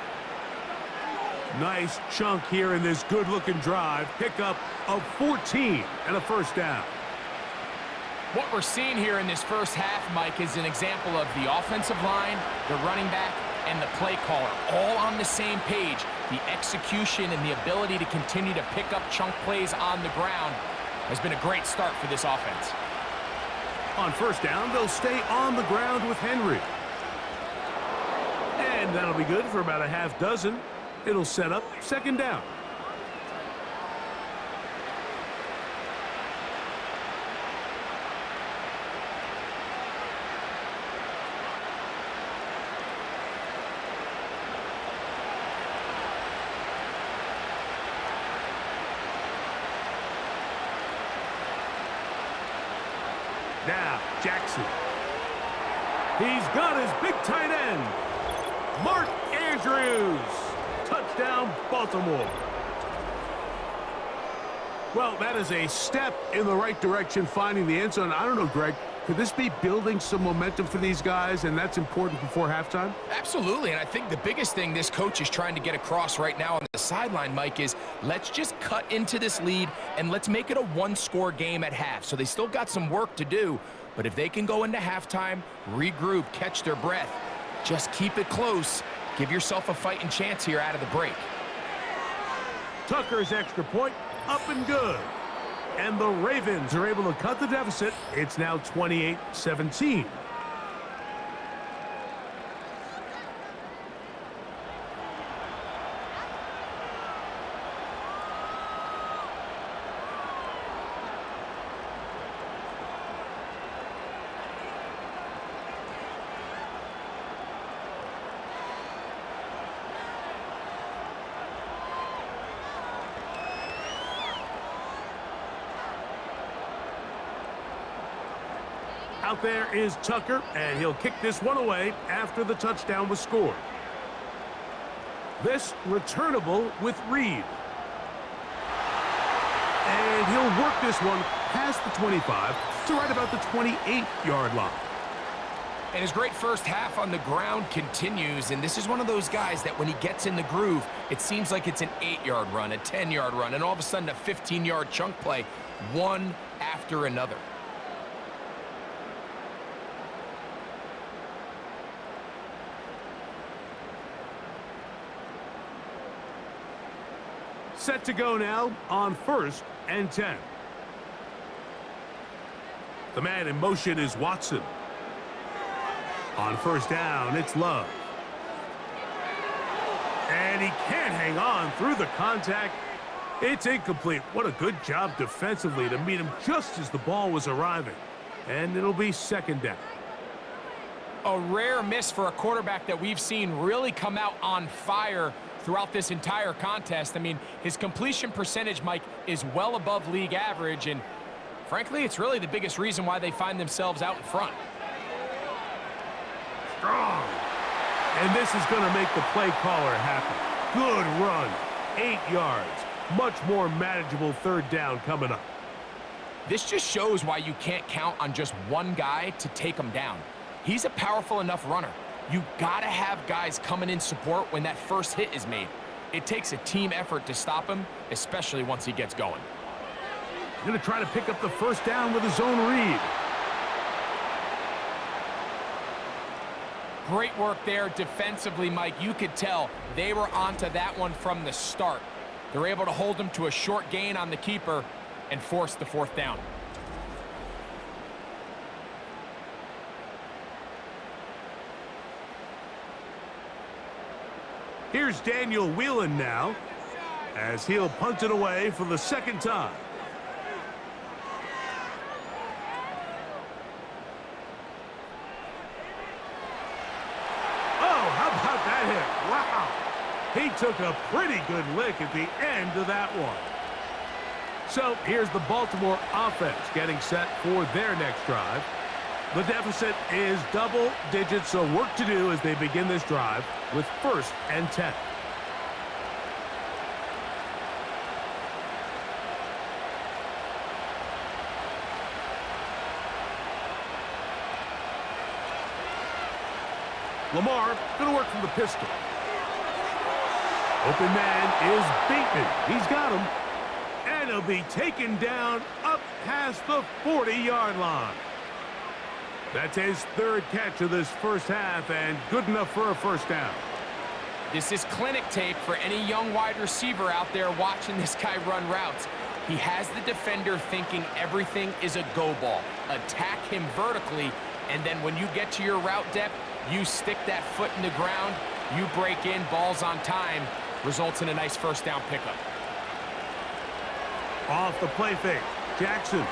Nice chunk here in this good-looking drive. Pickup of 14 and a 1st down. What we're seeing here in this first half, Mike, is an example of the offensive line, the running back, and the play caller all on the same page. The execution and the ability to continue to pick up chunk plays on the ground has been a great start for this offense. On 1st down, they'll stay on the ground with Henry. And that'll be good for about a half dozen. It'll set up 2nd down. Now, Jackson. He's got his big tight end, Mark Andrews. Touchdown, Baltimore. Well, that is a step in the right direction, finding the end zone. I don't know, Greg. Could this be building some momentum for these guys, and that's important before halftime? Absolutely, and I think the biggest thing this coach is trying to get across right now on the sideline, Mike, is let's just cut into this lead and let's make it a one-score game at half. So they still got some work to do, but if they can go into halftime, regroup, catch their breath, just keep it close, give yourself a fighting chance here out of the break. Tucker's extra point, up and good. And the Ravens are able to cut the deficit. It's now 28-17. Out there is Tucker, and he'll kick this one away after the touchdown was scored. This returnable with Reed. And he'll work this one past the 25 to right about the 28-yard line. And his great first half on the ground continues, and this is one of those guys that when he gets in the groove, it seems like it's an 8-yard run, a 10-yard run, and all of a sudden a 15-yard chunk play, one after another. Set to go now on 1st and 10. The man in motion is Watson. On 1st down, it's Love. And he can't hang on through the contact. It's incomplete. What a good job defensively to meet him just as the ball was arriving. And it'll be 2nd down. A rare miss for a quarterback that we've seen really come out on fire throughout this entire contest. I mean, his completion percentage, Mike, is well above league average, and frankly, it's really the biggest reason why they find themselves out in front. Strong. And this is going to make the play caller happy. Good run. 8 yards. Much more manageable 3rd down coming up. This just shows why you can't count on just one guy to take him down. He's a powerful enough runner. You got to have guys coming in support when that first hit is made. It takes a team effort to stop him, especially once he gets going. Going to try to pick up the 1st down with his own read. Great work there defensively, Mike. You could tell they were onto that one from the start. They're able to hold him to a short gain on the keeper and force the 4th down. Here's Daniel Whelan now as he'll punt it away for the 2nd time. Wow, he took a pretty good lick at the end of that one. So here's the Baltimore offense getting set for their next drive. The deficit is double digits, so work to do as they begin this drive with 1st and 10. Lamar going to work from the pistol. Open man is Bateman. He's got him. And he'll be taken down up past the 40-yard line. That's his 3rd catch of this first half and good enough for a 1st down. This is clinic tape for any young wide receiver out there watching this guy run routes. He has the defender thinking everything is a go ball. Attack him vertically, and then when you get to your route depth, you stick that foot in the ground, you break in, balls on time, results in a nice 1st down pickup. Off the play fake, Jackson.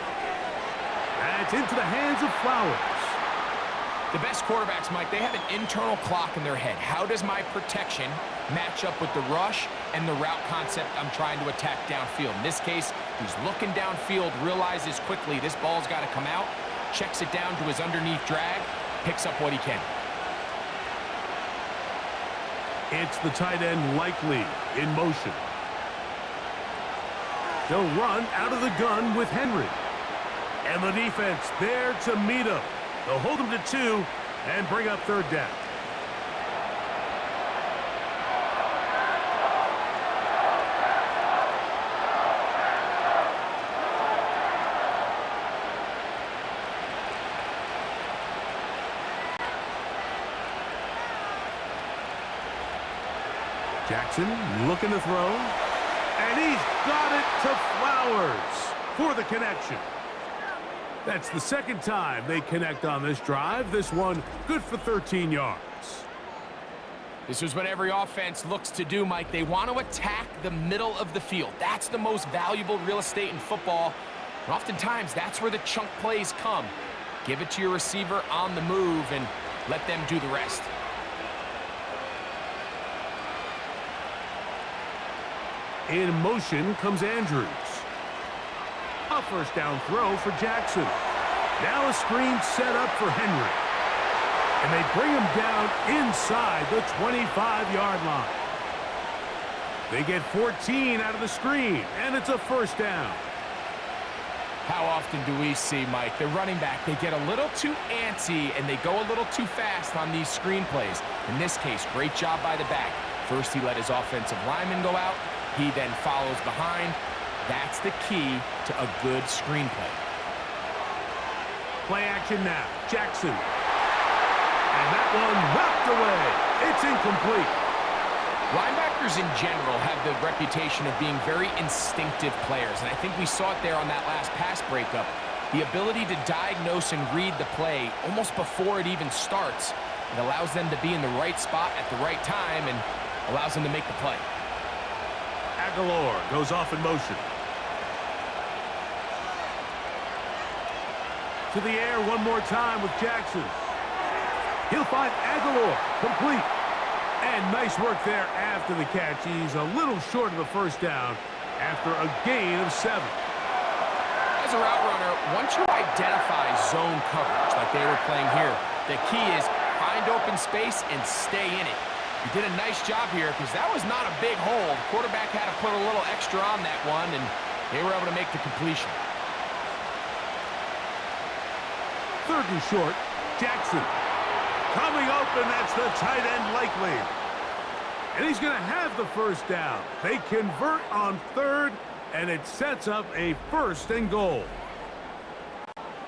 That's into the hands of Flowers. The best quarterbacks, Mike, they have an internal clock in their head. How does my protection match up with the rush and the route concept I'm trying to attack downfield? In this case, he's looking downfield, realizes quickly this ball's got to come out, checks it down to his underneath drag, picks up what he can. It's the tight end Likely in motion. They'll run out of the gun with Henry. And the defense there to meet him. They'll hold him to 2 and bring up 3rd down. Jackson looking to throw. And he's got it to Flowers for the connection. That's the 2nd time they connect on this drive. This one good for 13 yards. This is what every offense looks to do, Mike. They want to attack the middle of the field. That's the most valuable real estate in football. And oftentimes, that's where the chunk plays come. Give it to your receiver on the move and let them do the rest. In motion comes Andrews. A 1st down throw for Jackson. Now a screen set up for Henry. And they bring him down inside the 25-yard line. They get 14 out of the screen, and it's a first down. How often do we see, Mike, the running back, they get a little too antsy and they go a little too fast on these screen plays. In this case, great job by the back. First, he let his offensive lineman go out. He then follows behind. That's the key to a good screenplay. Play action now. Jackson. And that one knocked away. It's incomplete. Linebackers in general have the reputation of being very instinctive players, and I think we saw it there on that last pass breakup. The ability to diagnose and read the play almost before it even starts. It allows them to be in the right spot at the right time and allows them to make the play. Aguilar goes off in motion. To the air one more time with Jackson. He'll find Aguilar complete. And nice work there after the catch. He's a little short of the first down after a gain of 7. As a route runner, once you identify zone coverage like they were playing here, the key is find open space and stay in it. You did a nice job here because that was not a big hole. The quarterback had to put a little extra on that one, and they were able to make the completion. 3rd and short, Jackson. Coming open, that's the tight end likely. And he's going to have the first down. They convert on 3rd, and it sets up a 1st and goal.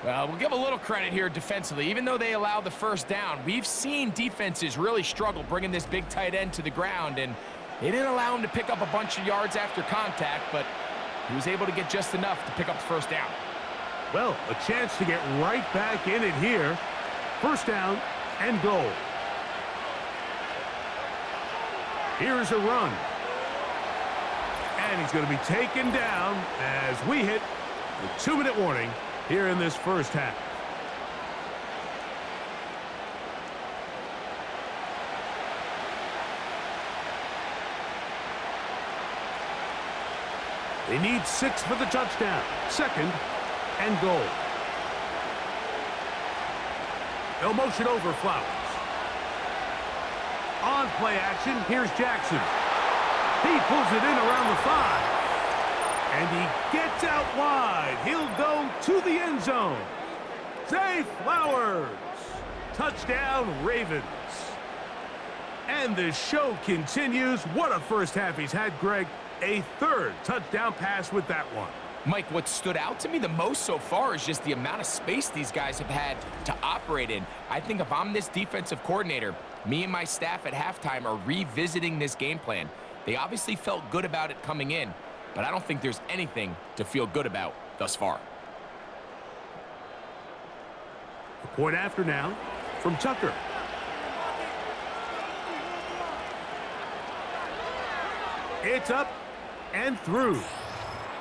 Well, we'll give a little credit here defensively. Even though they allowed the first down, we've seen defenses really struggle bringing this big tight end to the ground, and they didn't allow him to pick up a bunch of yards after contact, but he was able to get just enough to pick up the first down. Well, a chance to get right back in it here. 1st down and goal. Here's a run. And he's going to be taken down as we hit the 2-minute warning here in this first half. They need 6 for the touchdown. 2nd and goal. They'll motion over Flowers. On play action, here's Jackson. He pulls it in around the 5. And he gets out wide. He'll go to the end zone. Zay Flowers. Touchdown, Ravens. And the show continues. What a first half he's had, Greg. A 3rd touchdown pass with that one. Mike, what stood out to me the most so far is just the amount of space these guys have had to operate in. I think if I'm this defensive coordinator, me and my staff at halftime are revisiting this game plan. They obviously felt good about it coming in, but I don't think there's anything to feel good about thus far. A point after now from Tucker. It's up and through.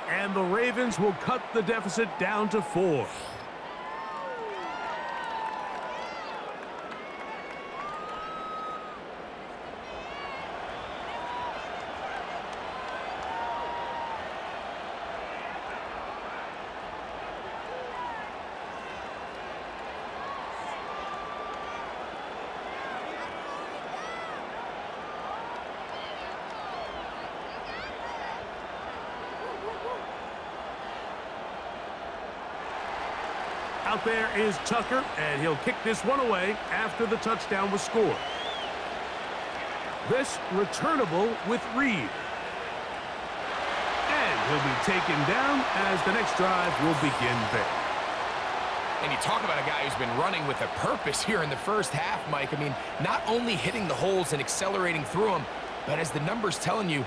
And the Ravens will cut the deficit down to 4. Out there is Tucker, and he'll kick this one away after the touchdown was scored. This returnable with Reed. And he'll be taken down as the next drive will begin there. And you talk about a guy who's been running with a purpose here in the first half, Mike. I mean, not only hitting the holes and accelerating through them, but as the numbers telling you,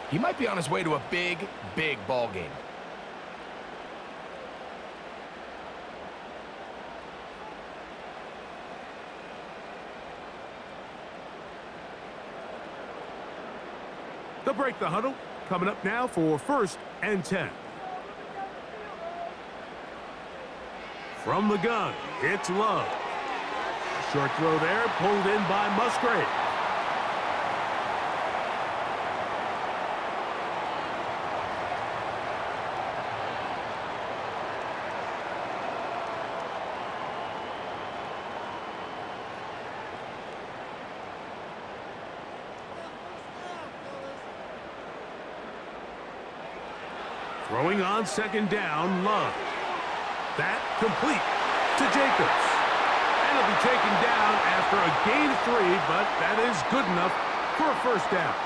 he might be on his way to a big, big ball game. They'll break the huddle. Coming up now for 1st and 10. From the gun, it's Love. A short throw there, pulled in by Musgrave. Throwing on second down, Love. That complete to Jacobs. And it'll be taken down after a gain of 3, but that is good enough for a first down.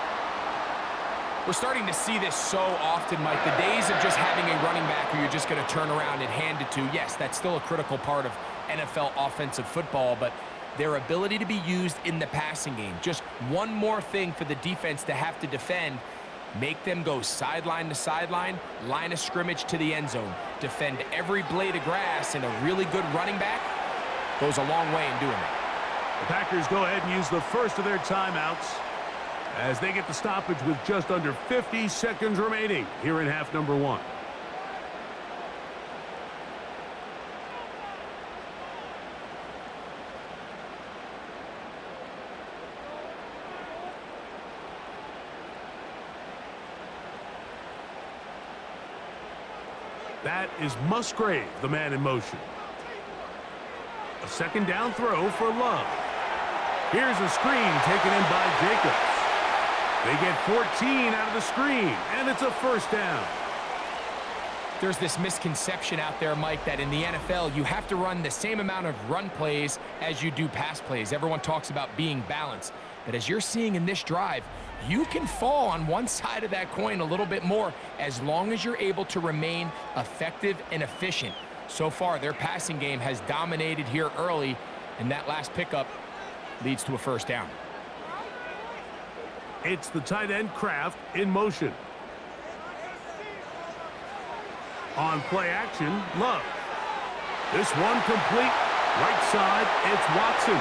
We're starting to see this so often, Mike. The days of just having a running back who you're just going to turn around and hand it to, yes, that's still a critical part of NFL offensive football, but their ability to be used in the passing game. Just one more thing for the defense to have to defend. Make them go sideline to sideline, line of scrimmage to the end zone. Defend every blade of grass, and a really good running back goes a long way in doing that. The Packers go ahead and use the first of their timeouts as they get the stoppage with just under 50 seconds remaining here in half number 1. That is Musgrave, the man in motion. A second down throw for Love. Here's a screen taken in by Jacobs. They get 14 out of the screen, and it's a first down. There's this misconception out there, Mike, that in the NFL, you have to run the same amount of run plays as you do pass plays. Everyone talks about being balanced. But as you're seeing in this drive, you can fall on one side of that coin a little bit more as long as you're able to remain effective and efficient. So far, their passing game has dominated here early, and that last pickup leads to a first down. It's the tight end Kraft in motion. On play action, Love. This one complete. Right side, it's Watson.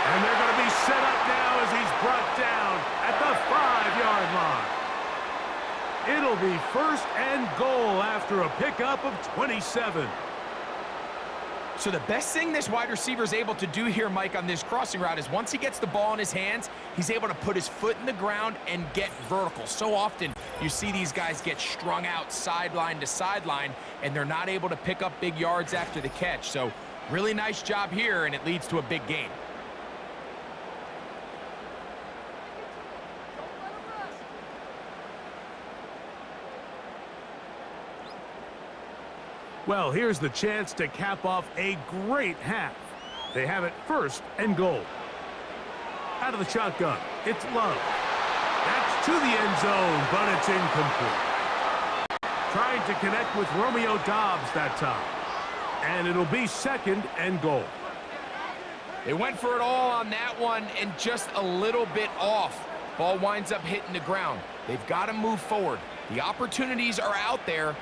And they're going to be set up now as he's brought down at the 5-yard line. It'll be first and goal after a pickup of 27. So the best thing this wide receiver is able to do here, Mike, on this crossing route is once he gets the ball in his hands, he's able to put his foot in the ground and get vertical. So often you see these guys get strung out sideline to sideline, and they're not able to pick up big yards after the catch. So really nice job here, and it leads to a big gain. Well, here's the chance to cap off a great half. They have it first and goal. Out of the shotgun, it's Love. That's to the end zone, but it's incomplete. Trying to connect with Romeo Doubs that time. And it'll be second and goal. They went for it all on that one and just a little bit off. Ball winds up hitting the ground. They've got to move forward. The opportunities are out there.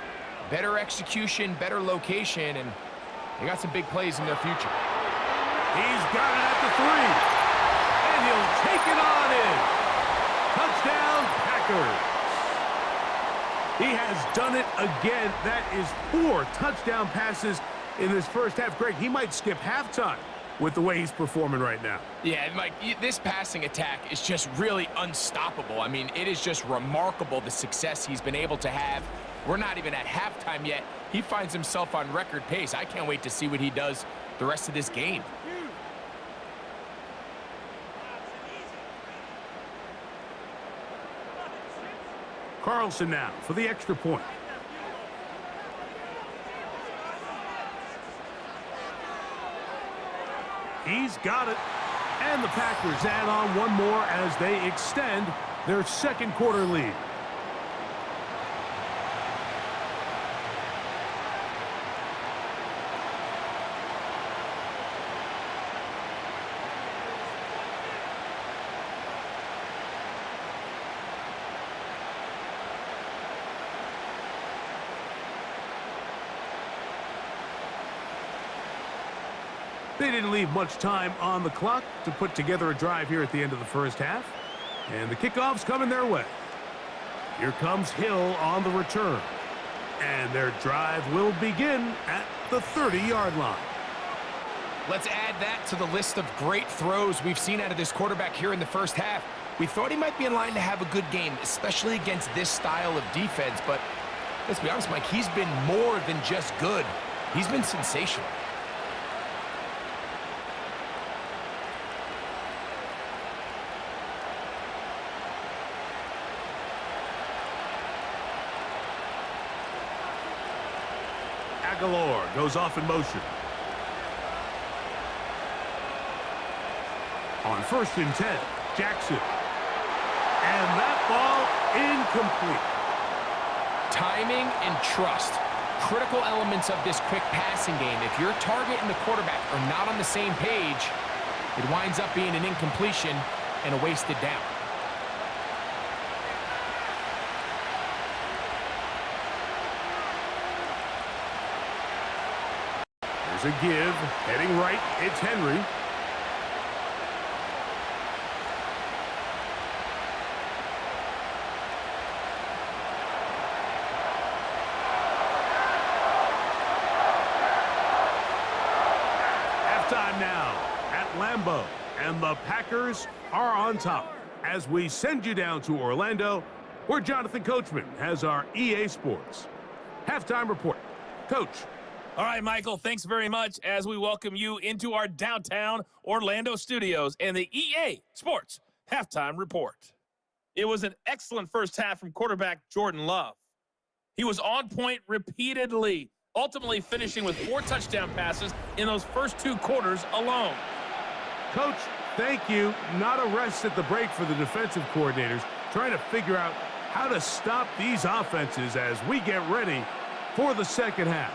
Better execution, better location, and they got some big plays in their future. He's got it at the 3, and he'll take it on in. Touchdown, Packers. He has done it again. That is 4 touchdown passes in this first half. Greg, he might skip halftime with the way he's performing right now. Yeah, Mike, this passing attack is just really unstoppable. I mean, it is just remarkable the success he's been able to have. We're not even at halftime yet. He finds himself on record pace. I can't wait to see what he does the rest of this game. Carlson now for the extra point. He's got it. And the Packers add on one more as they extend their second quarter lead. They didn't leave much time on the clock to put together a drive here at the end of the first half. And the kickoff's coming their way. Here comes Hill on the return. And their drive will begin at the 30-yard line. Let's add that to the list of great throws we've seen out of this quarterback here in the first half. We thought he might be in line to have a good game, especially against this style of defense. But let's be honest, Mike, he's been more than just good. He's been sensational. Aguilar goes off in motion. On 1st and 10, Jackson. And that ball incomplete. Timing and trust, critical elements of this quick passing game. If your target and the quarterback are not on the same page, it winds up being an incompletion and a wasted down. There's a give. Heading right, it's Henry. Halftime now at Lambeau, and the Packers are on top as we send you down to Orlando, where Jonathan Coachman has our EA Sports halftime report. Coach. All right, Michael, thanks very much as we welcome you into our downtown Orlando studios and the EA Sports halftime report. It was an excellent first half from quarterback Jordan Love. He was on point repeatedly, ultimately finishing with 4 touchdown passes in those first 2 quarters alone. Coach, thank you. Not a rest at the break for the defensive coordinators, trying to figure out how to stop these offenses as we get ready for the second half.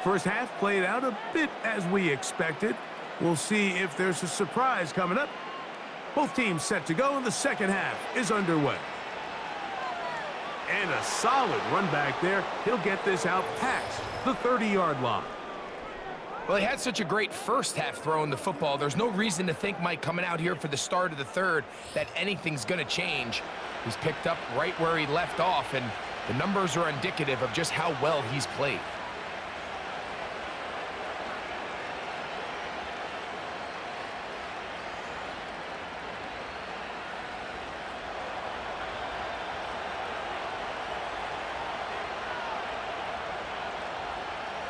First half played out a bit as we expected. We'll see if there's a surprise coming up. Both teams set to go, and the second half is underway. And a solid run back there. He'll get this out past the 30-yard line. Well, he had such a great first half throwing the football. There's no reason to think, Mike, coming out here for the start of the third, that anything's going to change. He's picked up right where he left off, and the numbers are indicative of just how well he's played.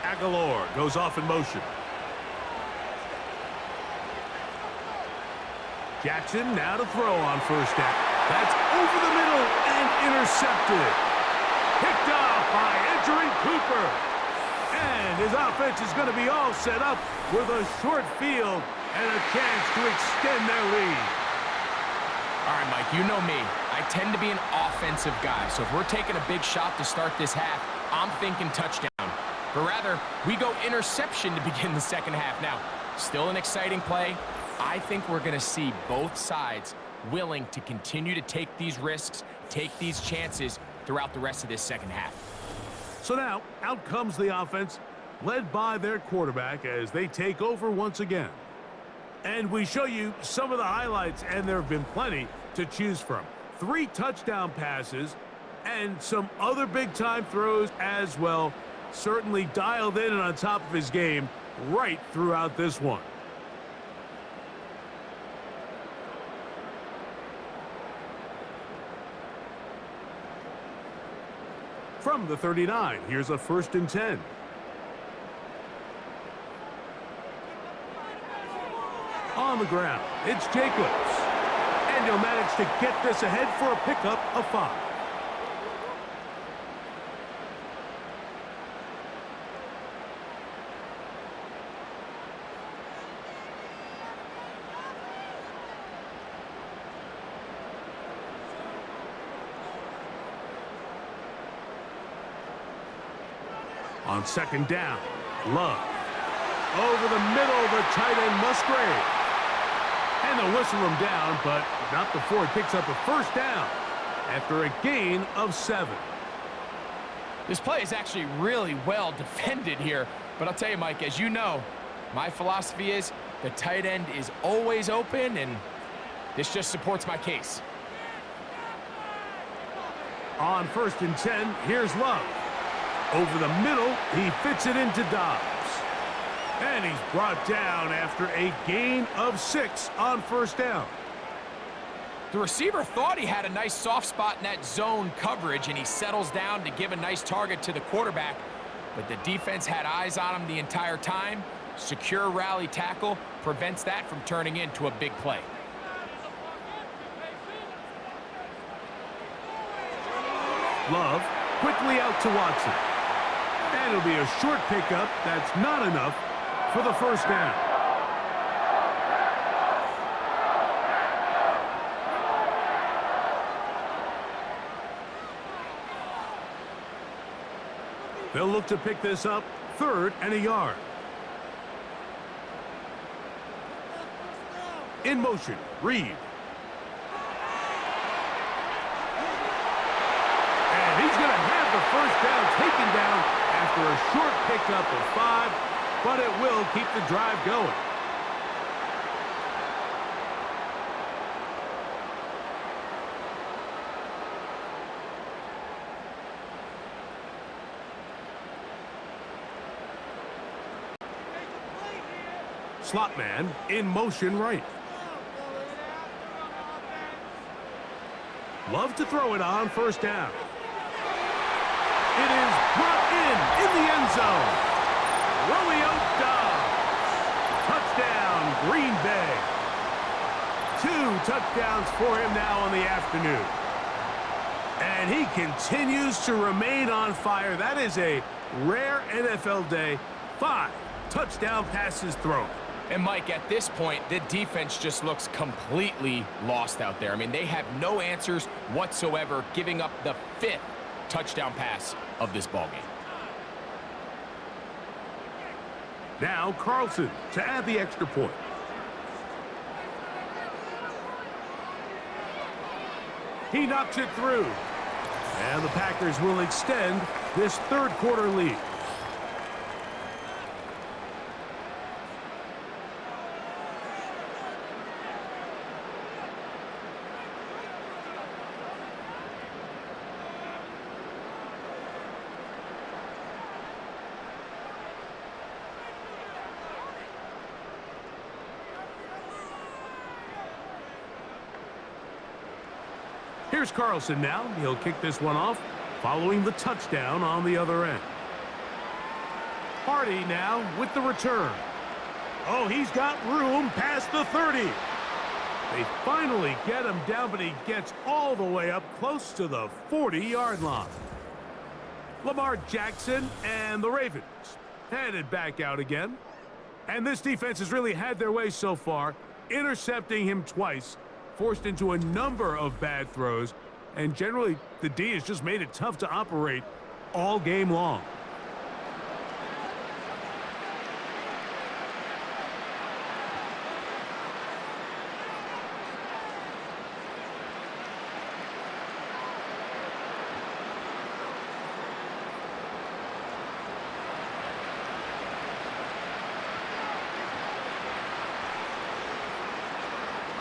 Aguilar goes off in motion. Jackson now to throw on first down. That's over the middle and intercepted. Picked off by Edgerrin Cooper. And his offense is going to be all set up with a short field and a chance to extend their lead. All right, Mike, you know me. I tend to be an offensive guy, so if we're taking a big shot to start this half, I'm thinking touchdown. But rather, we go interception to begin the second half. Now, still an exciting play. I think we're going to see both sides willing to continue to take these risks, take these chances throughout the rest of this second half. So now, out comes the offense, led by their quarterback as they take over once again. And we show you some of the highlights, and there have been plenty to choose from. 3 touchdown passes and some other big-time throws as well. Certainly dialed in and on top of his game right throughout this one. From the 39, here's a 1st and 10. On the ground, it's Jacobs. And he'll manage to get this ahead for a pickup of 5. On 2nd down, Love. Over the middle, the tight end Musgrave. And they'll whistle him down, but not before he picks up a 1st down after a gain of 7. This play is actually really well defended here. But I'll tell you, Mike, as you know, my philosophy is the tight end is always open, and this just supports my case. On 1st and 10, here's Love. Over the middle, he fits it into Dobbs. And he's brought down after a gain of 6 on 1st down. The receiver thought he had a nice soft spot in that zone coverage, and he settles down to give a nice target to the quarterback. But the defense had eyes on him the entire time. Secure rally tackle prevents that from turning into a big play. Love quickly out to Watson. And it'll be a short pickup. That's not enough for the first down. They'll look to pick this up 3rd and a yard. In motion, Reed. And he's going to have the first down taken down after a short pickup of 5, but it will keep the drive going. Slot man in motion right. Love to throw it on 1st down. It is brought in the end zone. Romeo Dobbs. Touchdown, Green Bay. 2 touchdowns for him now on the afternoon. And he continues to remain on fire. That is a rare NFL day. 5 touchdown passes thrown. And, Mike, at this point, the defense just looks completely lost out there. I mean, they have no answers whatsoever, giving up the 5th touchdown pass of this ballgame. Now Carlson to add the extra point. He knocks it through. And the Packers will extend this 3rd quarter lead. Here's Carlson now. He'll kick this one off following the touchdown on the other end. Hardy now with the return. Oh, he's got room past the 30. They finally get him down, but he gets all the way up close to the 40-yard line. Lamar Jackson and the Ravens headed back out again. And this defense has really had their way so far, intercepting him twice, forced into a number of bad throws, and generally the D has just made it tough to operate all game long.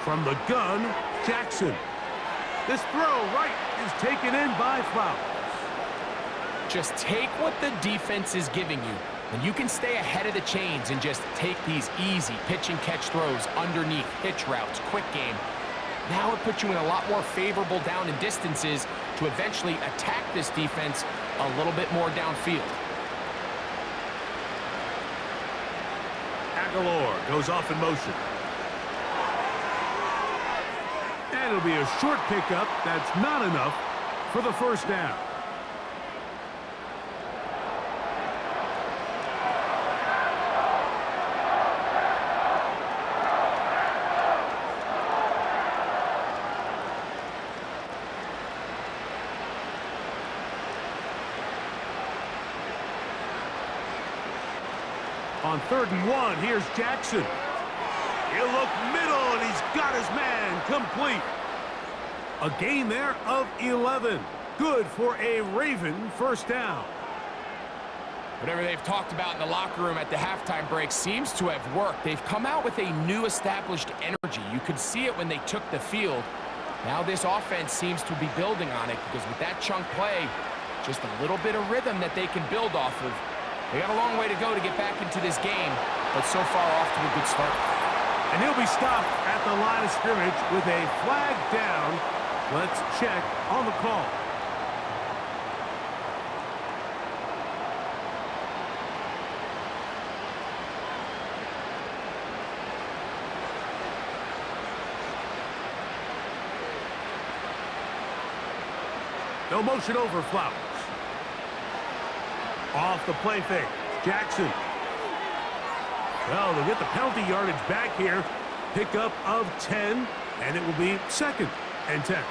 From the gun, Jackson. This throw right is taken in by Flowers. Just take what the defense is giving you, and you can stay ahead of the chains and just take these easy pitch and catch throws underneath, hitch routes, quick game. Now it puts you in a lot more favorable down and distances to eventually attack this defense a little bit more downfield. Aguilar goes off in motion. And it'll be a short pickup. That's not enough for the first down. On 3rd and 1, here's Jackson. He'll look middle, and he's got his man complete. A gain there of 11. Good for a Raven first down. Whatever they've talked about in the locker room at the halftime break seems to have worked. They've come out with a new established energy. You could see it when they took the field. Now this offense seems to be building on it because with that chunk play, just a little bit of rhythm that they can build off of. They got a long way to go to get back into this game, but so far off to a good start. And he'll be stopped at the line of scrimmage with a flag down. Let's check on the call. They'll motion over Flowers. Off the play fake. Jackson. Well, they'll get the penalty yardage back here. Pickup of 10, and it will be 2nd and 10.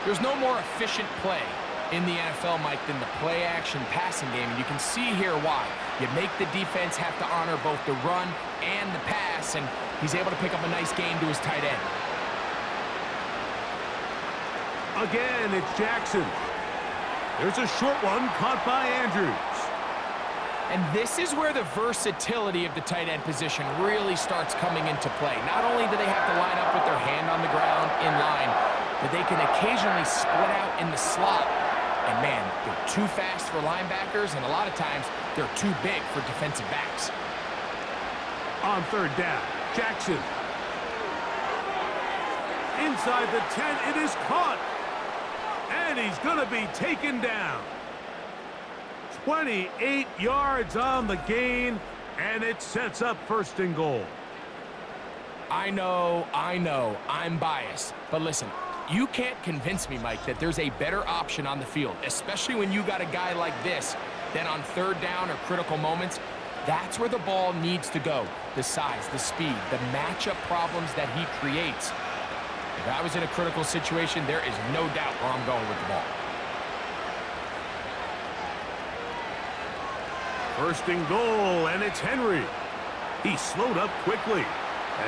There's no more efficient play in the NFL, Mike, than the play-action passing game, and you can see here why. You make the defense have to honor both the run and the pass, and he's able to pick up a nice gain to his tight end. Again, it's Jackson. There's a short one caught by Andrews. And this is where the versatility of the tight end position really starts coming into play. Not only do they have to line up with their hand on the ground in line, but they can occasionally split out in the slot. And man, they're too fast for linebackers, and a lot of times they're too big for defensive backs. On 3rd down, Jackson. Inside the 10, it is caught. And he's going to be taken down. 28 yards on the gain, and it sets up 1st and goal. I know, I'm biased. But listen, you can't convince me, Mike, that there's a better option on the field, especially when you got a guy like this, that on 3rd down or critical moments, that's where the ball needs to go. The size, the speed, the matchup problems that he creates. If I was in a critical situation, there is no doubt where I'm going with the ball. 1st and goal, and it's Henry. He slowed up quickly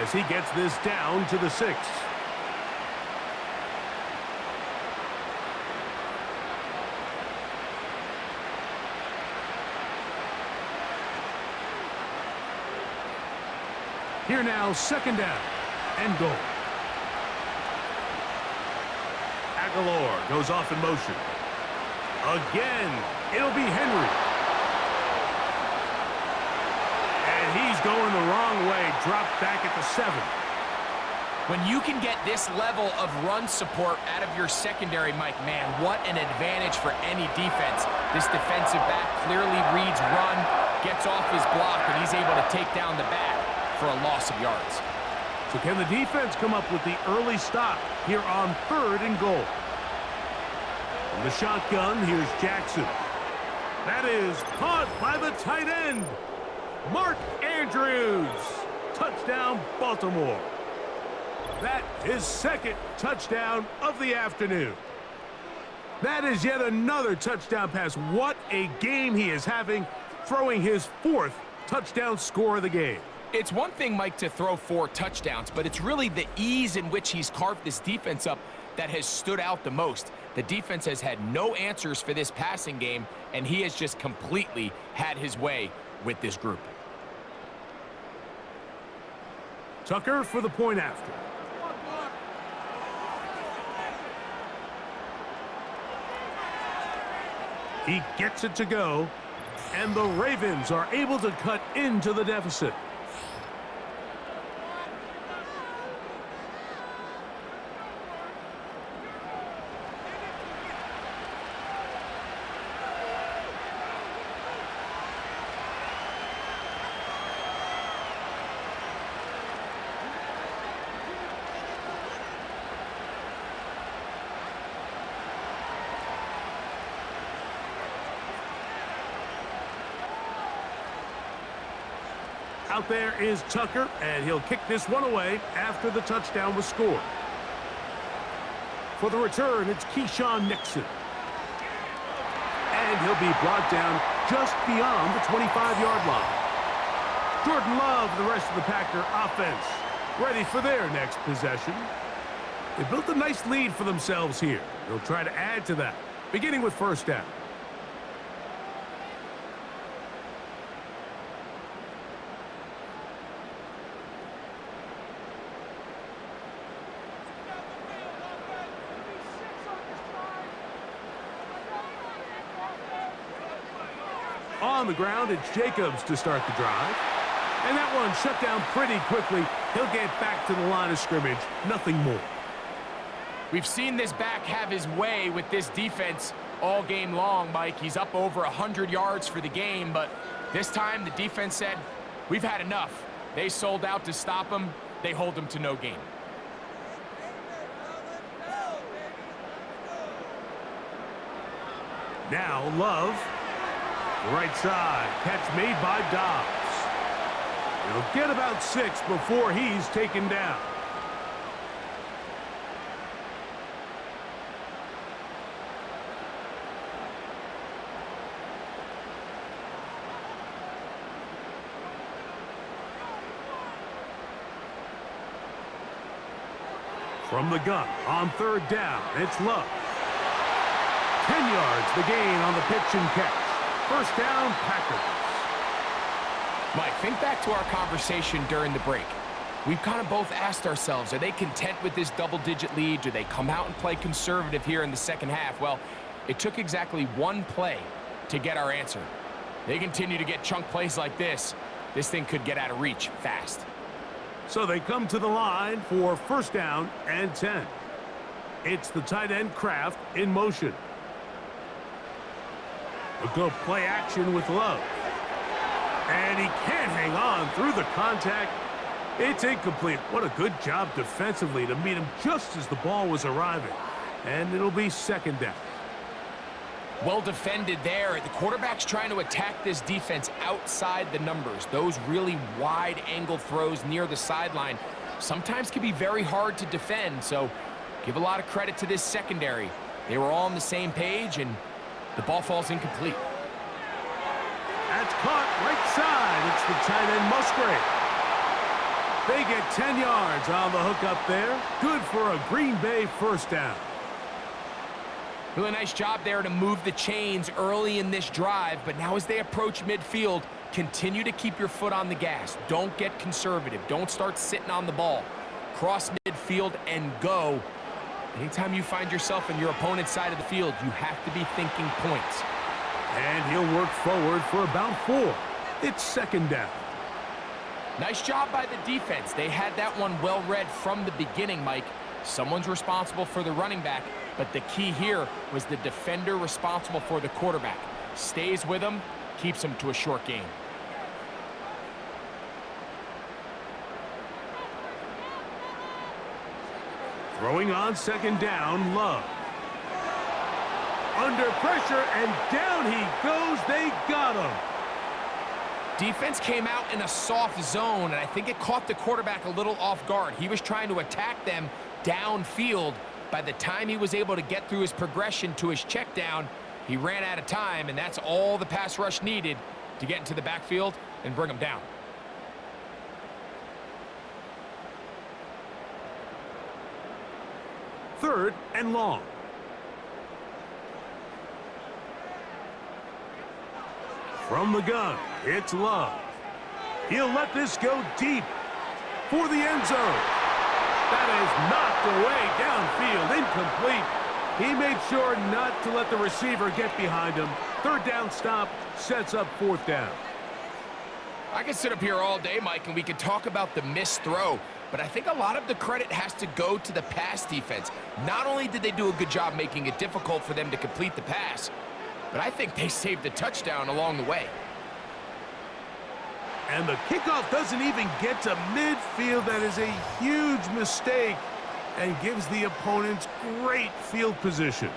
as he gets this down to the 6. Here now, 2nd down and goal. Aguilar goes off in motion. Again, it'll be Henry. He's going the wrong way, dropped back at the 7. When you can get this level of run support out of your secondary, Mike, man, what an advantage for any defense. This defensive back clearly reads run, gets off his block, and he's able to take down the back for a loss of yards. So can the defense come up with the early stop here on 3rd and goal? From the shotgun, here's Jackson. That is caught by the tight end. Mark Andrews. Touchdown, Baltimore. That is 2nd touchdown of the afternoon. That is yet another touchdown pass. What a game he is having, throwing his 4th touchdown score of the game. It's one thing, Mike, to throw 4 touchdowns, but it's really the ease in which he's carved this defense up that has stood out the most. The defense has had no answers for this passing game, and he has just completely had his way with this group. Tucker for the point after. He gets it to go, and the Ravens are able to cut into the deficit. Out there is Tucker, and he'll kick this one away after the touchdown was scored. For the return, it's Keyshawn Nixon. And he'll be brought down just beyond the 25-yard line. Jordan Love, the rest of the Packer offense, ready for their next possession. They built a nice lead for themselves here. They'll try to add to that, beginning with 1st down. On the ground, it's Jacobs to start the drive. And that one shut down pretty quickly. He'll get back to the line of scrimmage. Nothing more. We've seen this back have his way with this defense all game long, Mike. He's up over 100 yards for the game, but this time the defense said, we've had enough. They sold out to stop him. They hold him to no gain. Now Love. Right side. Catch made by Dobbs. He'll get about 6 before he's taken down. From the gun on 3rd down, it's Love. 10 yards the gain on the pitch and catch. First down, Packers. Mike, think back to our conversation during the break. We've kind of both asked ourselves, are they content with this double-digit lead? Do they come out and play conservative here in the second half? Well, it took exactly 1 play to get our answer. They continue to get chunk plays like this. This thing could get out of reach fast. So they come to the line for first down and 10. It's the tight end Kraft in motion. We'll go play action with Love. And he can't hang on through the contact. It's incomplete. What a good job defensively to meet him just as the ball was arriving. And it'll be second down. Well defended there. The quarterback's trying to attack this defense outside the numbers. Those really wide angle throws near the sideline sometimes can be very hard to defend. So give a lot of credit to this secondary. They were all on the same page, and the ball falls incomplete. That's caught right side. It's the tight end Musgrave. They get 10 yards on the hook up there. Good for a Green Bay first down. Really nice job there to move the chains early in this drive, but now as they approach midfield, continue to keep your foot on the gas. Don't get conservative. Don't start sitting on the ball. Cross midfield and go. Anytime you find yourself on your opponent's side of the field, you have to be thinking points. And he'll work forward for about 4. It's second down. Nice job by the defense. They had that one well read from the beginning, Mike. Someone's responsible for the running back, but the key here was the defender responsible for the quarterback. Stays with him, keeps him to a short gain. Throwing on second down, Love. Under pressure, and down he goes. They got him. Defense came out in a soft zone, and I think it caught the quarterback a little off guard. He was trying to attack them downfield. By the time he was able to get through his progression to his check down, he ran out of time, and that's all the pass rush needed to get into the backfield and bring him down. Third and long. From the gun, it's Love. He'll let this go deep for the end zone. That is knocked away downfield, incomplete. He made sure not to let the receiver get behind him. Third down stop sets up fourth down. I could sit up here all day, Mike, and we could talk about the missed throw, but I think a lot of the credit has to go to the pass defense. Not only did they do a good job making it difficult for them to complete the pass, but I think they saved the touchdown along the way. And the kickoff doesn't even get to midfield. That is a huge mistake and gives the opponents great field position.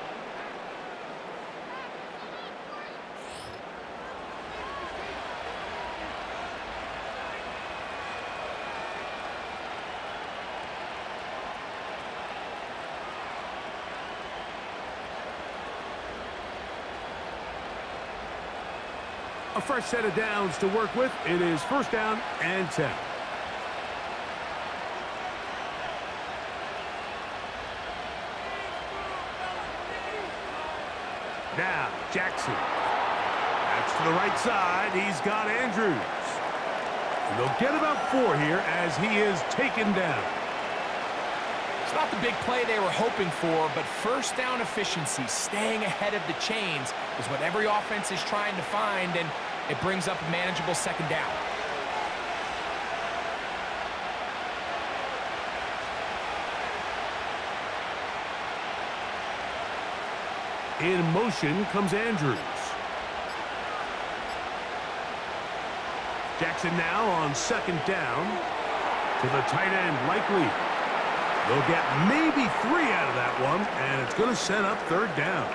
A fresh set of downs to work with. It is first down and 10. Now, Jackson. That's to the right side. He's got Andrews. And they'll get about 4 here as he is taken down. It's not the big play they were hoping for, but first down efficiency, staying ahead of the chains, is what every offense is trying to find, and it brings up a manageable second down. In motion comes Andrews. Jackson now on second down to the tight end, Likely. They'll get maybe 3 out of that one, and it's going to set up third down.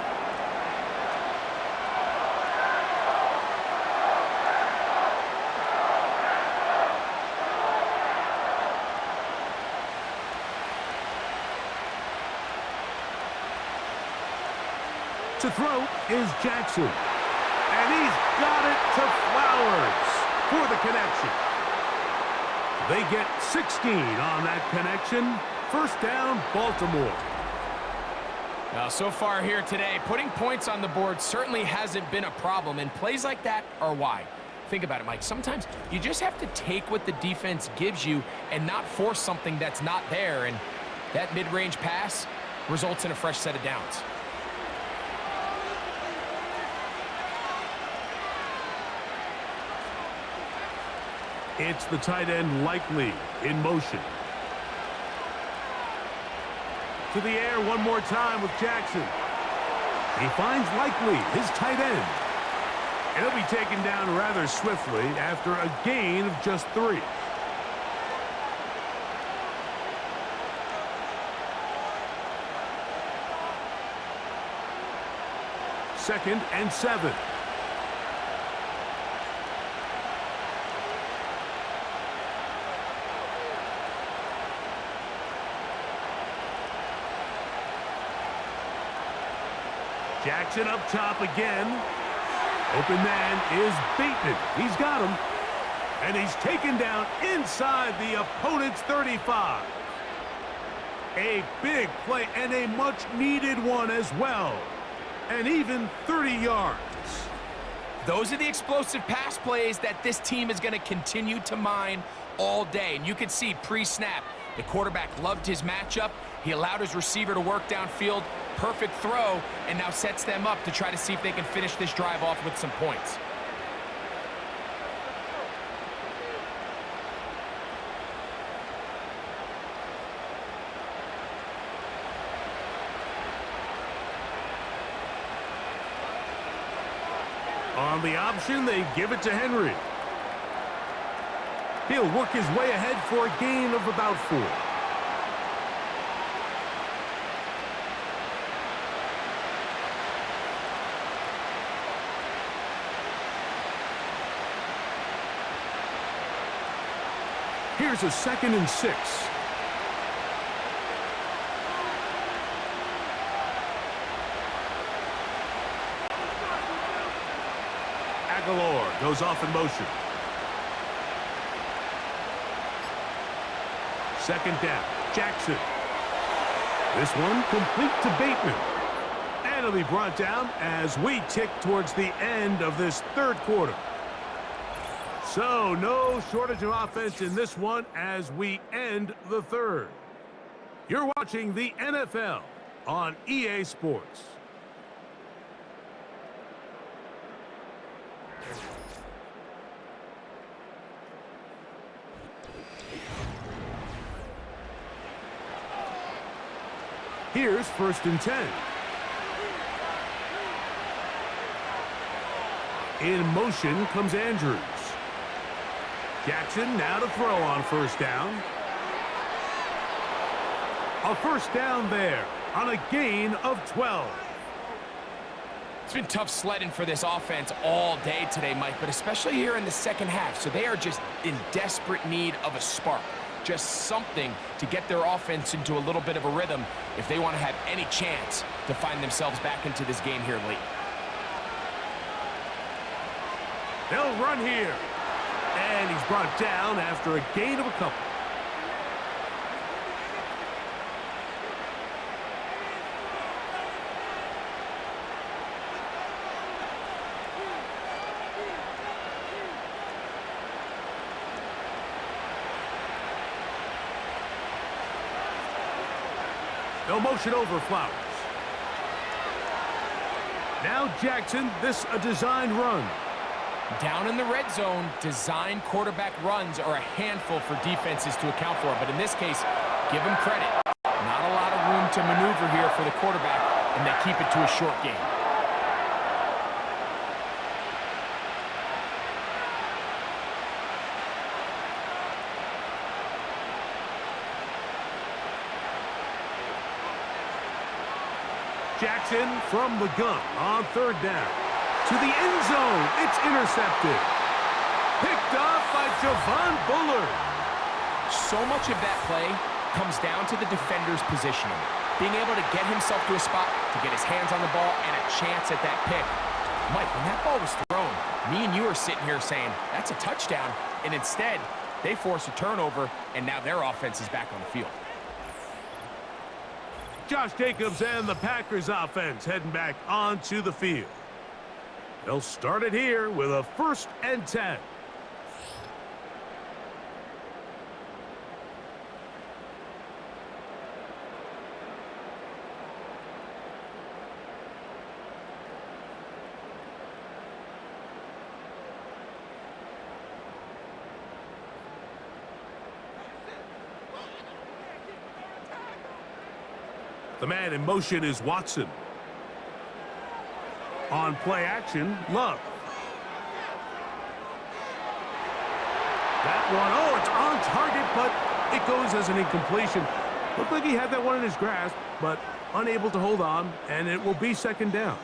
To throw is Jackson. And he's got it to Flowers for the connection. They get 16 on that connection. First down, Baltimore. Now, so far here today, putting points on the board certainly hasn't been a problem, and plays like that are why. Think about it, Mike. Sometimes you just have to take what the defense gives you and not force something that's not there, and that mid-range pass results in a fresh set of downs. It's the tight end Likely in motion. To the air one more time with Jackson. He finds Likely, his tight end. And he'll be taken down rather swiftly after a gain of just 3. Second and 7. Jackson up top again. Open man is Bateman. He's got him. And he's taken down inside the opponent's 35. A big play and a much-needed one as well. And even 30 yards. Those are the explosive pass plays that this team is going to continue to mine all day. And you can see pre-snap, the quarterback loved his matchup. He allowed his receiver to work downfield. Perfect throw, and now sets them up to try to see if they can finish this drive off with some points. On the option, they give it to Henry. He'll work his way ahead for a gain of about 4. Here's a 2nd and 6. Aguilar goes off in motion. 2nd down, Jackson. This one complete to Bateman. And it'll be brought down as we tick towards the end of this 3rd quarter. So, no shortage of offense in this one as we end the 3rd. You're watching the NFL on EA Sports. Here's 1st and 10. In motion comes Andrews. Jackson now to throw on 1st down. A 1st down there on a gain of 12. It's been tough sledding for this offense all day today, Mike, but especially here in the 2nd half. So they are just in desperate need of a spark. Just something to get their offense into a little bit of a rhythm if they want to have any chance to find themselves back into this game here late. They'll run here. And he's brought down after a gain of a couple. No motion over Flowers. Now Jackson, this a designed run. Down in the red zone, design quarterback runs are a handful for defenses to account for. But in this case, give him credit. Not a lot of room to maneuver here for the quarterback, and they keep it to a short game. Jackson from the gun on 3rd down. To the end zone. It's intercepted. Picked off by Javon Bullard. So much of that play comes down to the defender's positioning. Being able to get himself to a spot to get his hands on the ball and a chance at that pick. Mike, when that ball was thrown, me and you are sitting here saying, that's a touchdown, and instead, they force a turnover, and now their offense is back on the field. Josh Jacobs and the Packers offense heading back onto the field. They'll start it here with a 1st and 10. The man in motion is Watson. On play action, Love. That one, oh, it's on target, but it goes as an incompletion. Looked like he had that one in his grasp, but unable to hold on, and it will be 2nd down.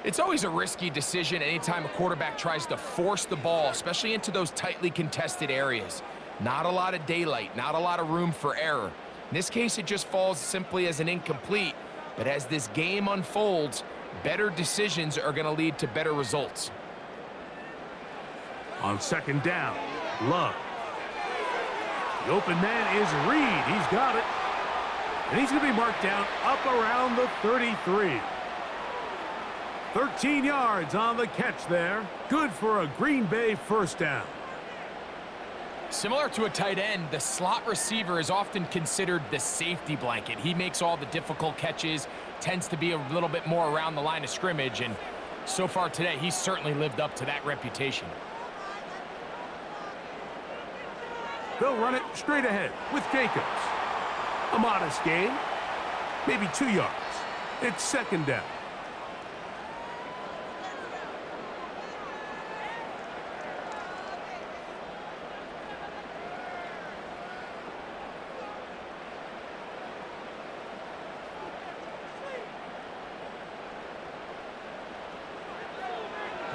It's always a risky decision anytime a quarterback tries to force the ball, especially into those tightly contested areas. Not a lot of daylight, not a lot of room for error. In this case, it just falls simply as an incomplete, but as this game unfolds, better decisions are going to lead to better results. On 2nd down, Love. The open man is Reed. He's got it. And he's going to be marked down up around the 33. 13 yards on the catch there. Good for a Green Bay 1st down. Similar to a tight end, the slot receiver is often considered the safety blanket. He makes all the difficult catches, tends to be a little bit more around the line of scrimmage, and so far today, he's certainly lived up to that reputation. They'll run it straight ahead with Jacobs. A modest gain, maybe 2 yards. It's 2nd down.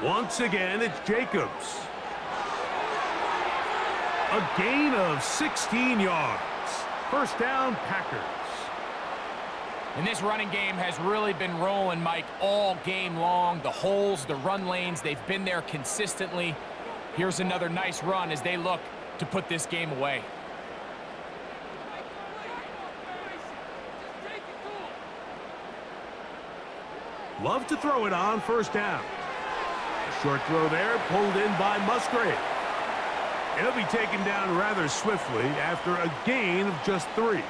Once again, it's Jacobs. A gain of 16 yards. 1st down, Packers. And this running game has really been rolling, Mike, all game long. The holes, the run lanes, they've been there consistently. Here's another nice run as they look to put this game away. Love to throw it on 1st down. Short throw there, pulled in by Musgrave. He'll be taken down rather swiftly after a gain of just 3.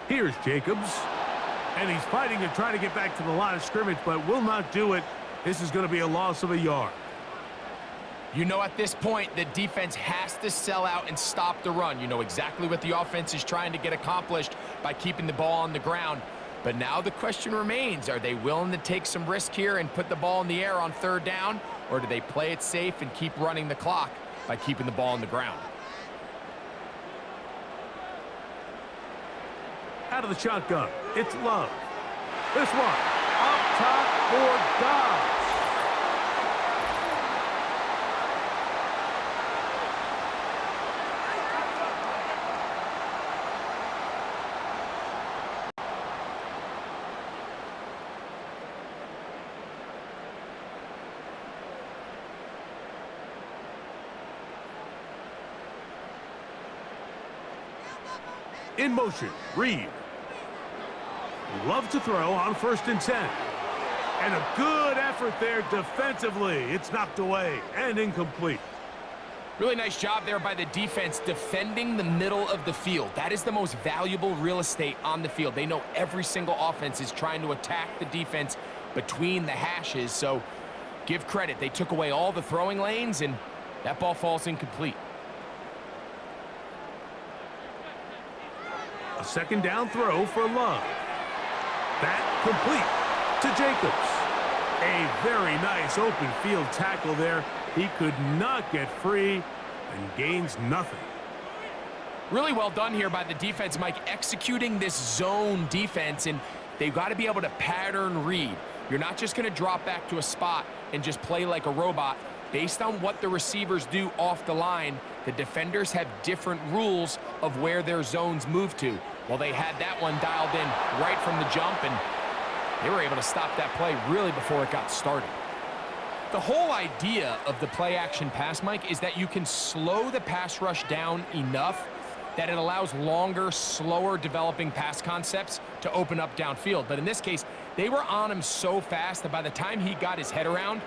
Here's Jacobs. And he's fighting to try to get back to the line of scrimmage, but will not do it. This is going to be a loss of a yard. You know, at this point, the defense has to sell out and stop the run. You know exactly what the offense is trying to get accomplished by keeping the ball on the ground. But now the question remains, are they willing to take some risk here and put the ball in the air on 3rd down? Or do they play it safe and keep running the clock by keeping the ball on the ground? Out of the shotgun, it's Love. This one, up top for Dobbs. In motion, Reed. Love to throw on 1st and 10. And a good effort there defensively. It's knocked away and incomplete. Really nice job there by the defense defending the middle of the field. That is the most valuable real estate on the field. They know every single offense is trying to attack the defense between the hashes, so give credit. They took away all the throwing lanes, and that ball falls incomplete. A 2nd down throw for Love. That complete to Jacobs. A very nice open field tackle there. He could not get free and gains nothing. Really well done here by the defense, Mike, executing this zone defense, and they've got to be able to pattern read. You're not just going to drop back to a spot and just play like a robot. Based on what the receivers do off the line, the defenders have different rules of where their zones move to. Well, they had that one dialed in right from the jump, and they were able to stop that play really before it got started. The whole idea of the play-action pass, Mike, is that you can slow the pass rush down enough that it allows longer, slower developing pass concepts to open up downfield. But in this case, they were on him so fast that by the time he got his head around,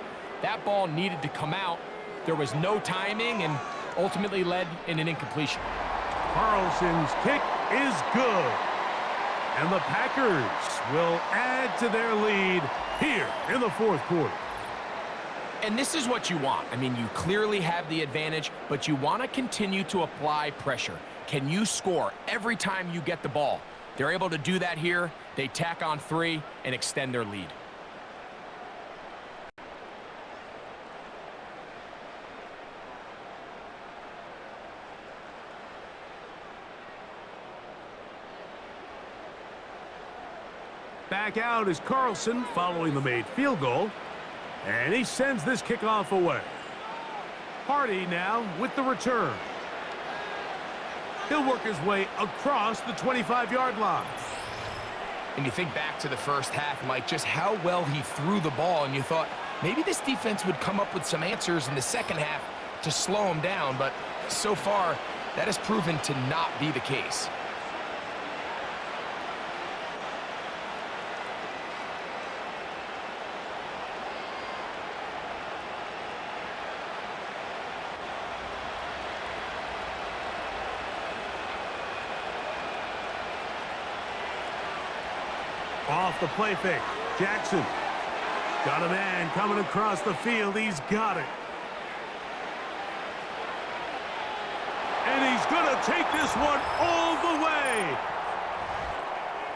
that ball needed to come out. There was no timing and ultimately led in an incompletion. Carlson's kick is good. And the Packers will add to their lead here in the fourth quarter. And this is what you want. I mean, you clearly have the advantage, but you want to continue to apply pressure. Can you score every time you get the ball? They're able to do that here. They tack on 3 and extend their lead. Back out is Carlson following the made field goal. And he sends this kickoff away. Hardy now with the return. He'll work his way across the 25-yard line. And you think back to the first half, Mike, just how well he threw the ball, and you thought maybe this defense would come up with some answers in the second half to slow him down, but so far that has proven to not be the case. Off the play fake. Jackson. Got a man coming across the field. He's got it. And he's going to take this one all the way.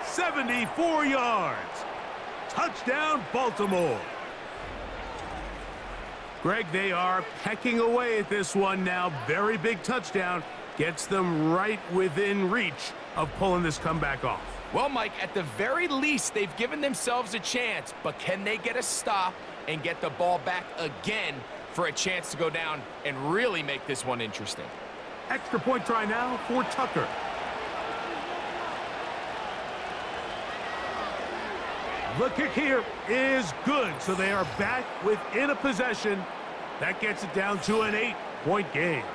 74 yards. Touchdown, Baltimore. Greg, they are pecking away at this one now. Very big touchdown. Gets them right within reach of pulling this comeback off. Well, Mike, at the very least, they've given themselves a chance, but can they get a stop and get the ball back again for a chance to go down and really make this one interesting? Extra point try now for Tucker. The kick here is good, so they are back within a possession. That gets it down to an 8-point game.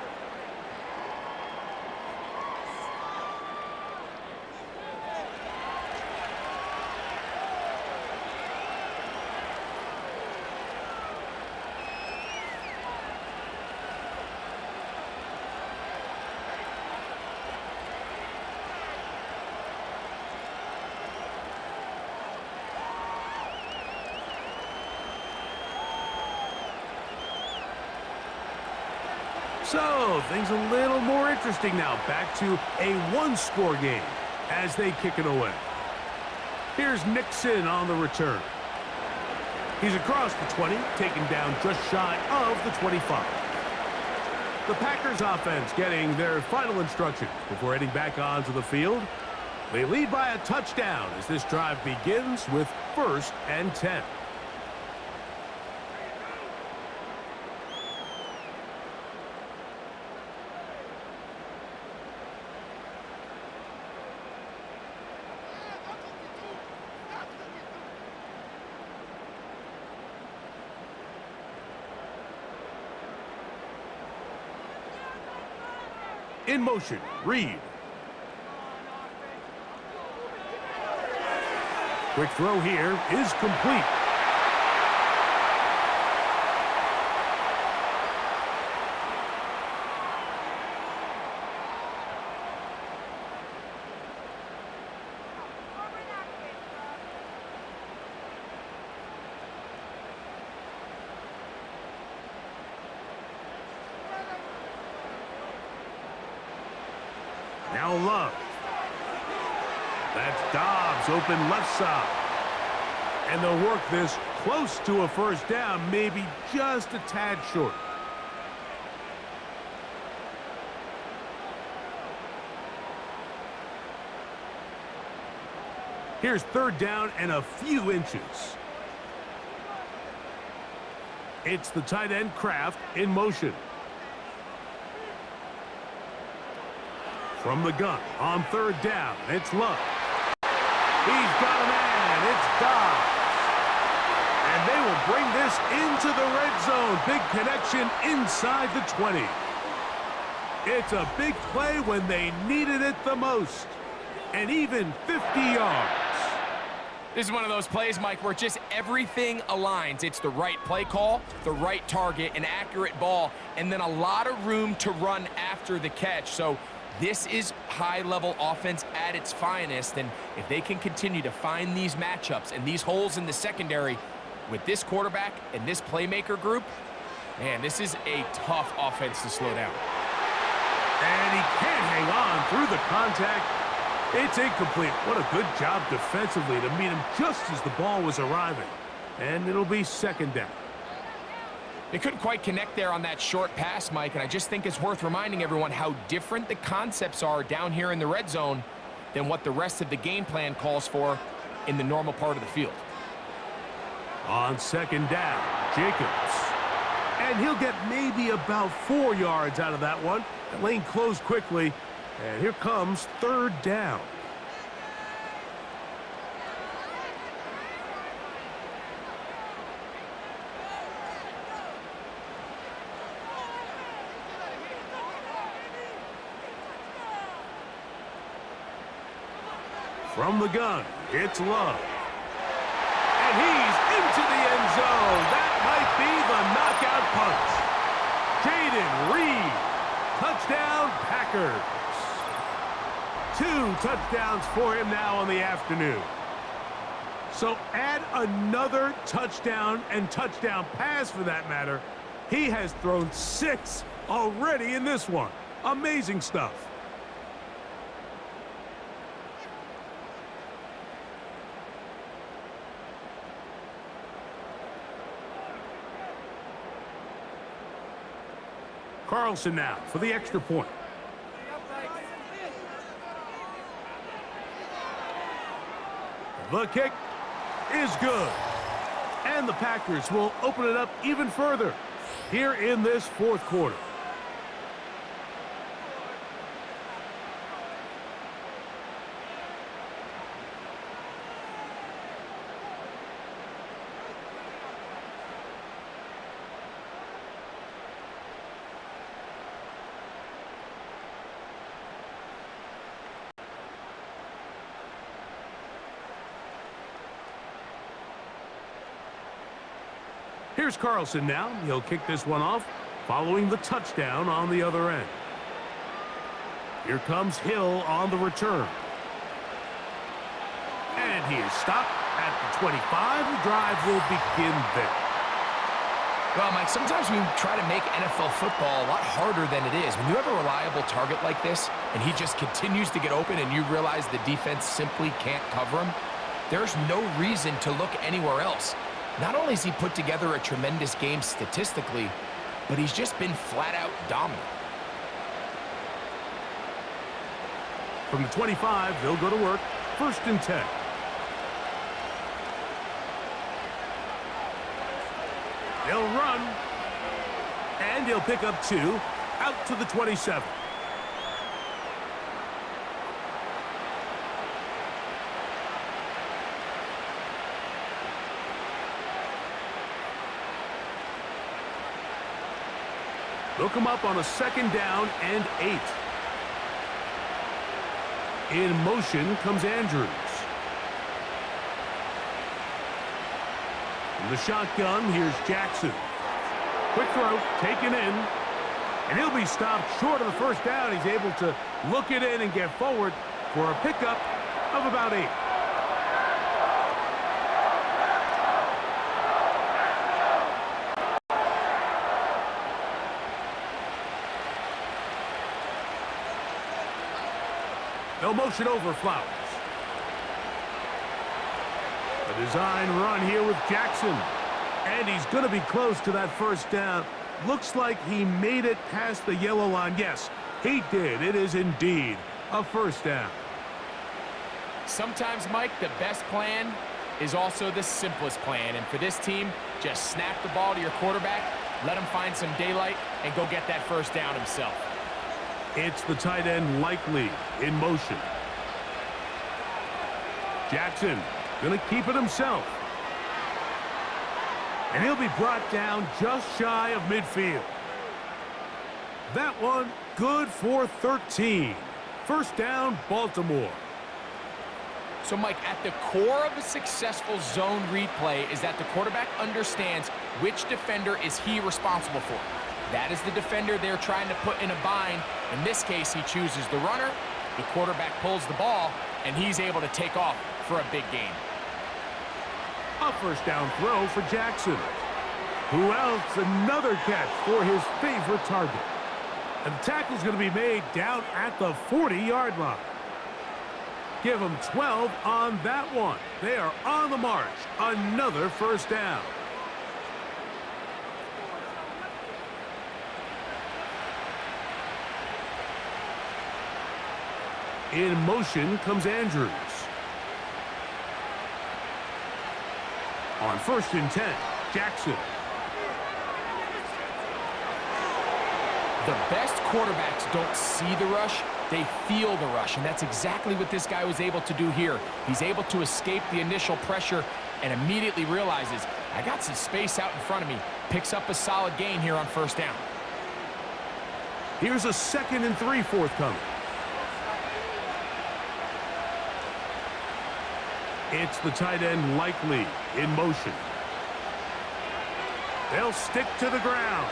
So, things a little more interesting now. Back to a one-score game as they kick it away. Here's Nixon on the return. He's across the 20, taken down just shy of the 25. The Packers offense getting their final instructions before heading back onto the field. They lead by a touchdown as this drive begins with 1st and 10. In motion, Reed. Quick throw here is complete. Now Love. That's Dobbs open left side. And they'll work this close to a first down, maybe just a tad short. Here's third down and a few inches. It's the tight end Kraft in motion. From the gun on third down, it's Love. He's got a man. It's Dobbs. And they will bring this into the red zone. Big connection inside the 20. It's a big play when they needed it the most. And even 50 yards. This is one of those plays, Mike, where just everything aligns. It's the right play call, the right target, an accurate ball, and then a lot of room to run after the catch. So this is high-level offense at its finest, and if they can continue to find these matchups and these holes in the secondary with this quarterback and this playmaker group, man, this is a tough offense to slow down. And he can't hang on through the contact. It's incomplete. What a good job defensively to meet him just as the ball was arriving. And it'll be second down. They couldn't quite connect there on that short pass, Mike, and I just think it's worth reminding everyone how different the concepts are down here in the red zone than what the rest of the game plan calls for in the normal part of the field. On second down, Jacobs. And he'll get maybe about 4 yards out of that one. The lane closed quickly, and here comes third down. From the gun, it's Love. And he's into the end zone. That might be the knockout punch. Jaden Reed. Touchdown, Packers. 2 touchdowns for him now on the afternoon. So add another touchdown and touchdown pass for that matter. He has thrown 6 already in this one. Amazing stuff. Carlson now for the extra point. The kick is good. And the Packers will open it up even further here in this fourth quarter. Here's Carlson now. He'll kick this one off following the touchdown on the other end. Here comes Hill on the return. And he is stopped at the 25. The drive will begin there. Well, Mike, sometimes we try to make NFL football a lot harder than it is. When you have a reliable target like this, and he just continues to get open and you realize the defense simply can't cover him, there's no reason to look anywhere else. Not only has he put together a tremendous game statistically, but he's just been flat-out dominant. From the 25, they'll go to work. 1st and 10. They'll run. And he'll pick up 2 out to the 27. They'll come up on a 2nd down and 8. In motion comes Andrews. From the shotgun, here's Jackson. Quick throw, taken in. And he'll be stopped short of the 1st down. He's able to look it in and get forward for a pickup of about 8. They'll motion over Flowers. A design run here with Jackson. And he's going to be close to that 1st down. Looks like he made it past the yellow line. Yes, he did. It is indeed a 1st down. Sometimes, Mike, the best plan is also the simplest plan. And for this team, just snap the ball to your quarterback, let him find some daylight, and go get that first down himself. It's the tight end Likely in motion. Jackson going to keep it himself. And he'll be brought down just shy of midfield. That one good for 13. First down, Baltimore. So, Mike, at the core of a successful zone read play is that the quarterback understands which defender is he responsible for. That is the defender they're trying to put in a bind. In this case, he chooses the runner. The quarterback pulls the ball, and he's able to take off for a big gain. A first down throw for Jackson. Who else? Another catch for his favorite target. And the tackle's going to be made down at the 40-yard line. Give them 12 on that one. They are on the march. Another first down. In motion comes Andrews. On 1st and 10, Jackson. The best quarterbacks don't see the rush, they feel the rush, and that's exactly what this guy was able to do here. He's able to escape the initial pressure and immediately realizes, I got some space out in front of me. Picks up a solid gain here on first down. Here's a 2nd and 3 forthcoming. It's the tight end Likely in motion. They'll stick to the ground.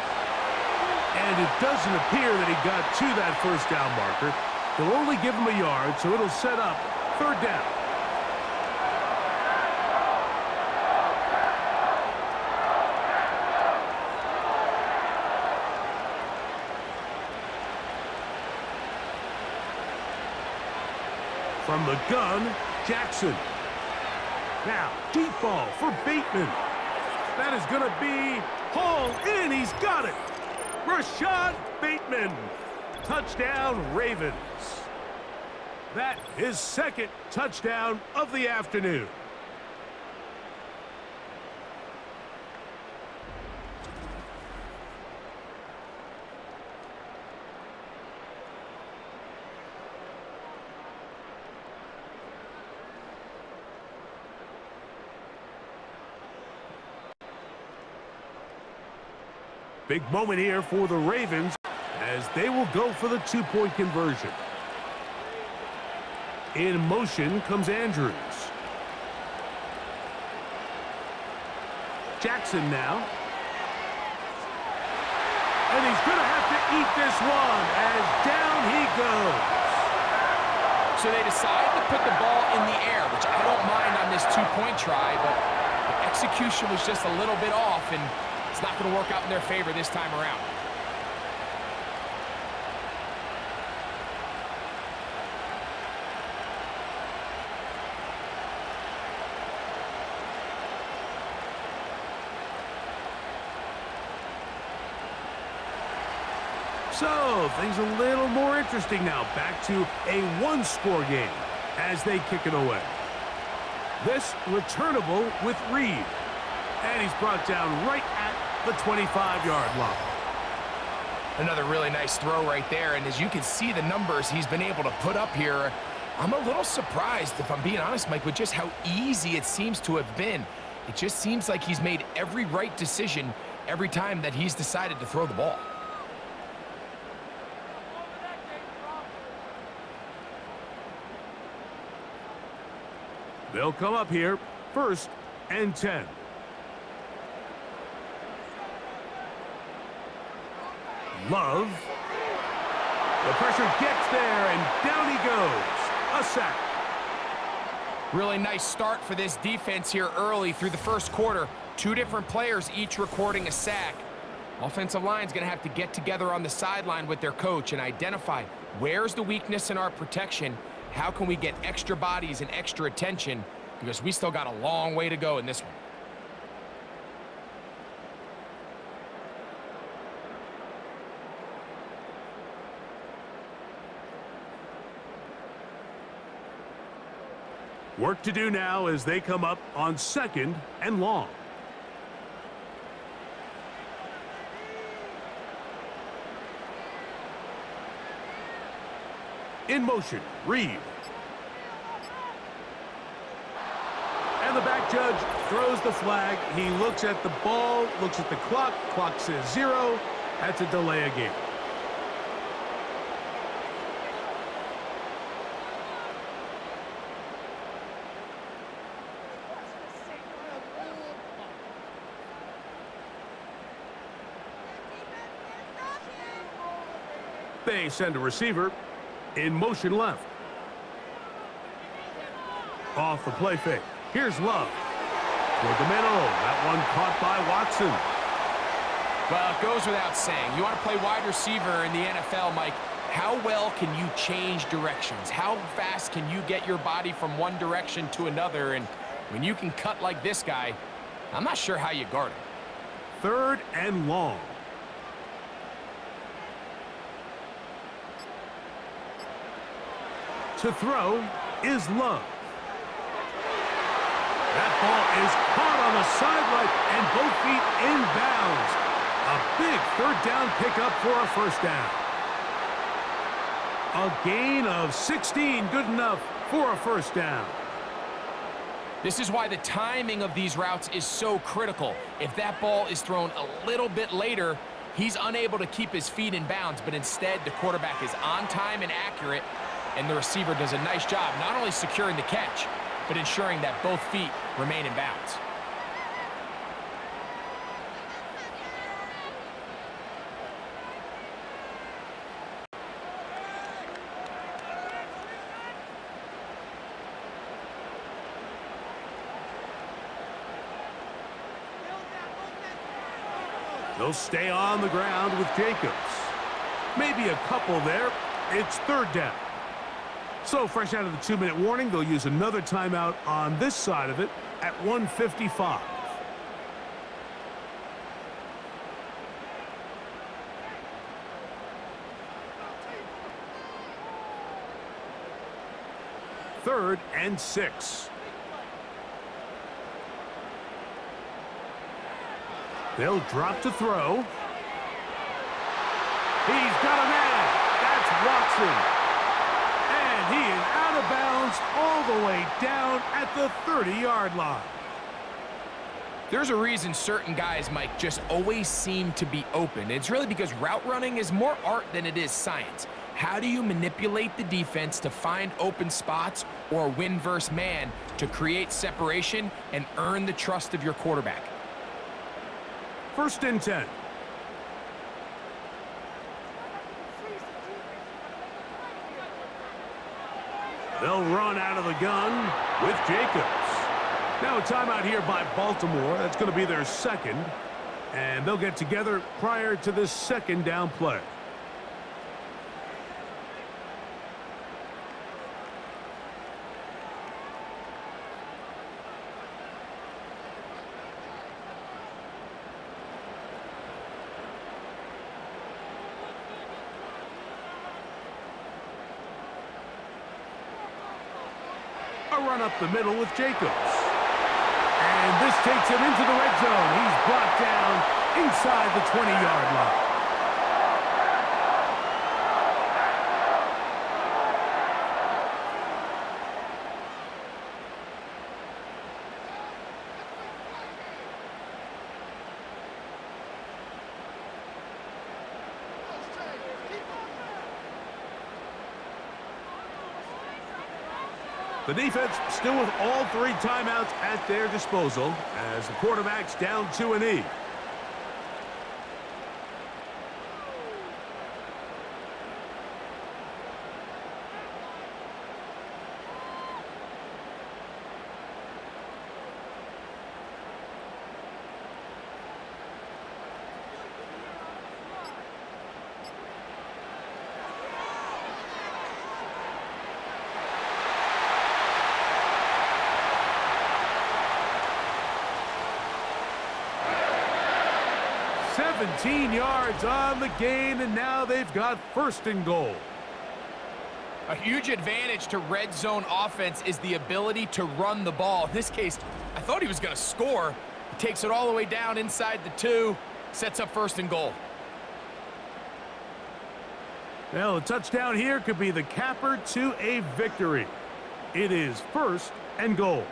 And it doesn't appear that he got to that first down marker. They'll only give him a yard, so it'll set up 3rd down. From the gun, Jackson. Now, deep ball for Bateman. That is going to be hauled in. He's got it. Rashad Bateman. Touchdown, Ravens. That is 2nd touchdown of the afternoon. Big moment here for the Ravens as they will go for the 2-point conversion. In motion comes Andrews. Jackson now. And he's going to have to eat this one as down he goes. So they decide to put the ball in the air, which I don't mind on this 2-point try, but the execution was just a little bit off, and it's not going to work out in their favor this time around. So, things a little more interesting now. Back to a one-score game as they kick it away. This returnable with Reed. And he's brought down right at the 25-yard line. Another really nice throw right there, and as you can see the numbers he's been able to put up here, I'm a little surprised, if I'm being honest, Mike, with just how easy it seems to have been. It just seems like he's made every right decision every time that he's decided to throw the ball. They'll come up here, 1st and 10. Love. The pressure gets there, and down he goes. A sack. Really nice start for this defense here early through the first quarter. 2 different players each recording a sack. Offensive line's going to have to get together on the sideline with their coach and identify where's the weakness in our protection. How can we get extra bodies and extra attention? Because we still got a long way to go in this one. Work to do now as they come up on 2nd and long. In motion, Reed. And the back judge throws the flag. He looks at the ball, looks at the clock. Clock says 0. That's a delay of game. They send a receiver in motion left. Off the play fake. Here's Love. Toward the middle. That one caught by Watson. Well, it goes without saying. You want to play wide receiver in the NFL, Mike. How well can you change directions? How fast can you get your body from one direction to another? And when you can cut like this guy, I'm not sure how you guard him. 3rd and long. To throw is Love. That ball is caught on the sideline and both feet inbounds. A big 3rd down pickup for a 1st down. A gain of 16, good enough for a 1st down. This is why the timing of these routes is so critical. If that ball is thrown a little bit later, he's unable to keep his feet in bounds, but instead the quarterback is on time and accurate, and the receiver does a nice job not only securing the catch, but ensuring that both feet remain in bounds. They'll stay on the ground with Jacobs. Maybe a couple there. It's 3rd down. So fresh out of the 2-minute warning, they'll use another timeout on this side of it at 1:55. Third and 6. They'll drop to throw. He's got a man. That's Watson. And he is out of bounds all the way down at the 30-yard line. There's a reason certain guys, Mike, just always seem to be open. It's really because route running is more art than it is science. How do you manipulate the defense to find open spots or win versus man to create separation and earn the trust of your quarterback? 1st and 10. They'll run out of the gun with Jacobs. Now a timeout here by Baltimore. That's going to be their 2nd. And they'll get together prior to this 2nd down play. Run up the middle with Jacobs. And this takes him into the red zone. He's brought down inside the 20-yard line. The defense still with all 3 timeouts at their disposal as the quarterback's down 2-E. $17 yards on the gain, and now they've got 1st and goal. A huge advantage to red zone offense is the ability to run the ball. In this case, I thought he was going to score. He takes it all the way down inside the 2, sets up 1st and goal. Well, a touchdown here could be the capper to a victory. It is 1st and goal.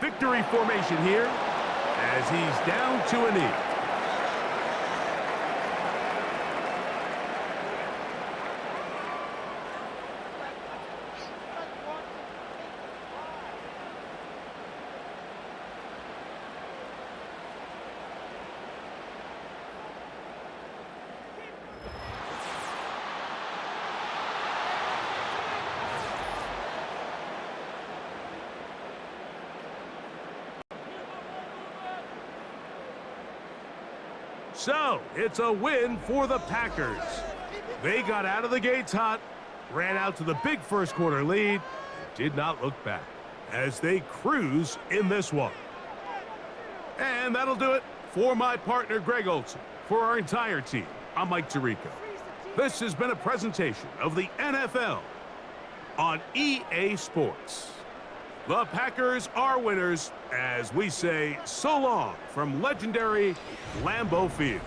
Victory formation here as he's down to a knee. So, it's a win for the Packers. They got out of the gates hot, ran out to the big first quarter lead, and did not look back as they cruise in this one. And that'll do it for my partner, Greg Olson. For our entire team, I'm Mike Tirico. This has been a presentation of the NFL on EA Sports. The Packers are winners as we say so long from legendary Lambeau Field.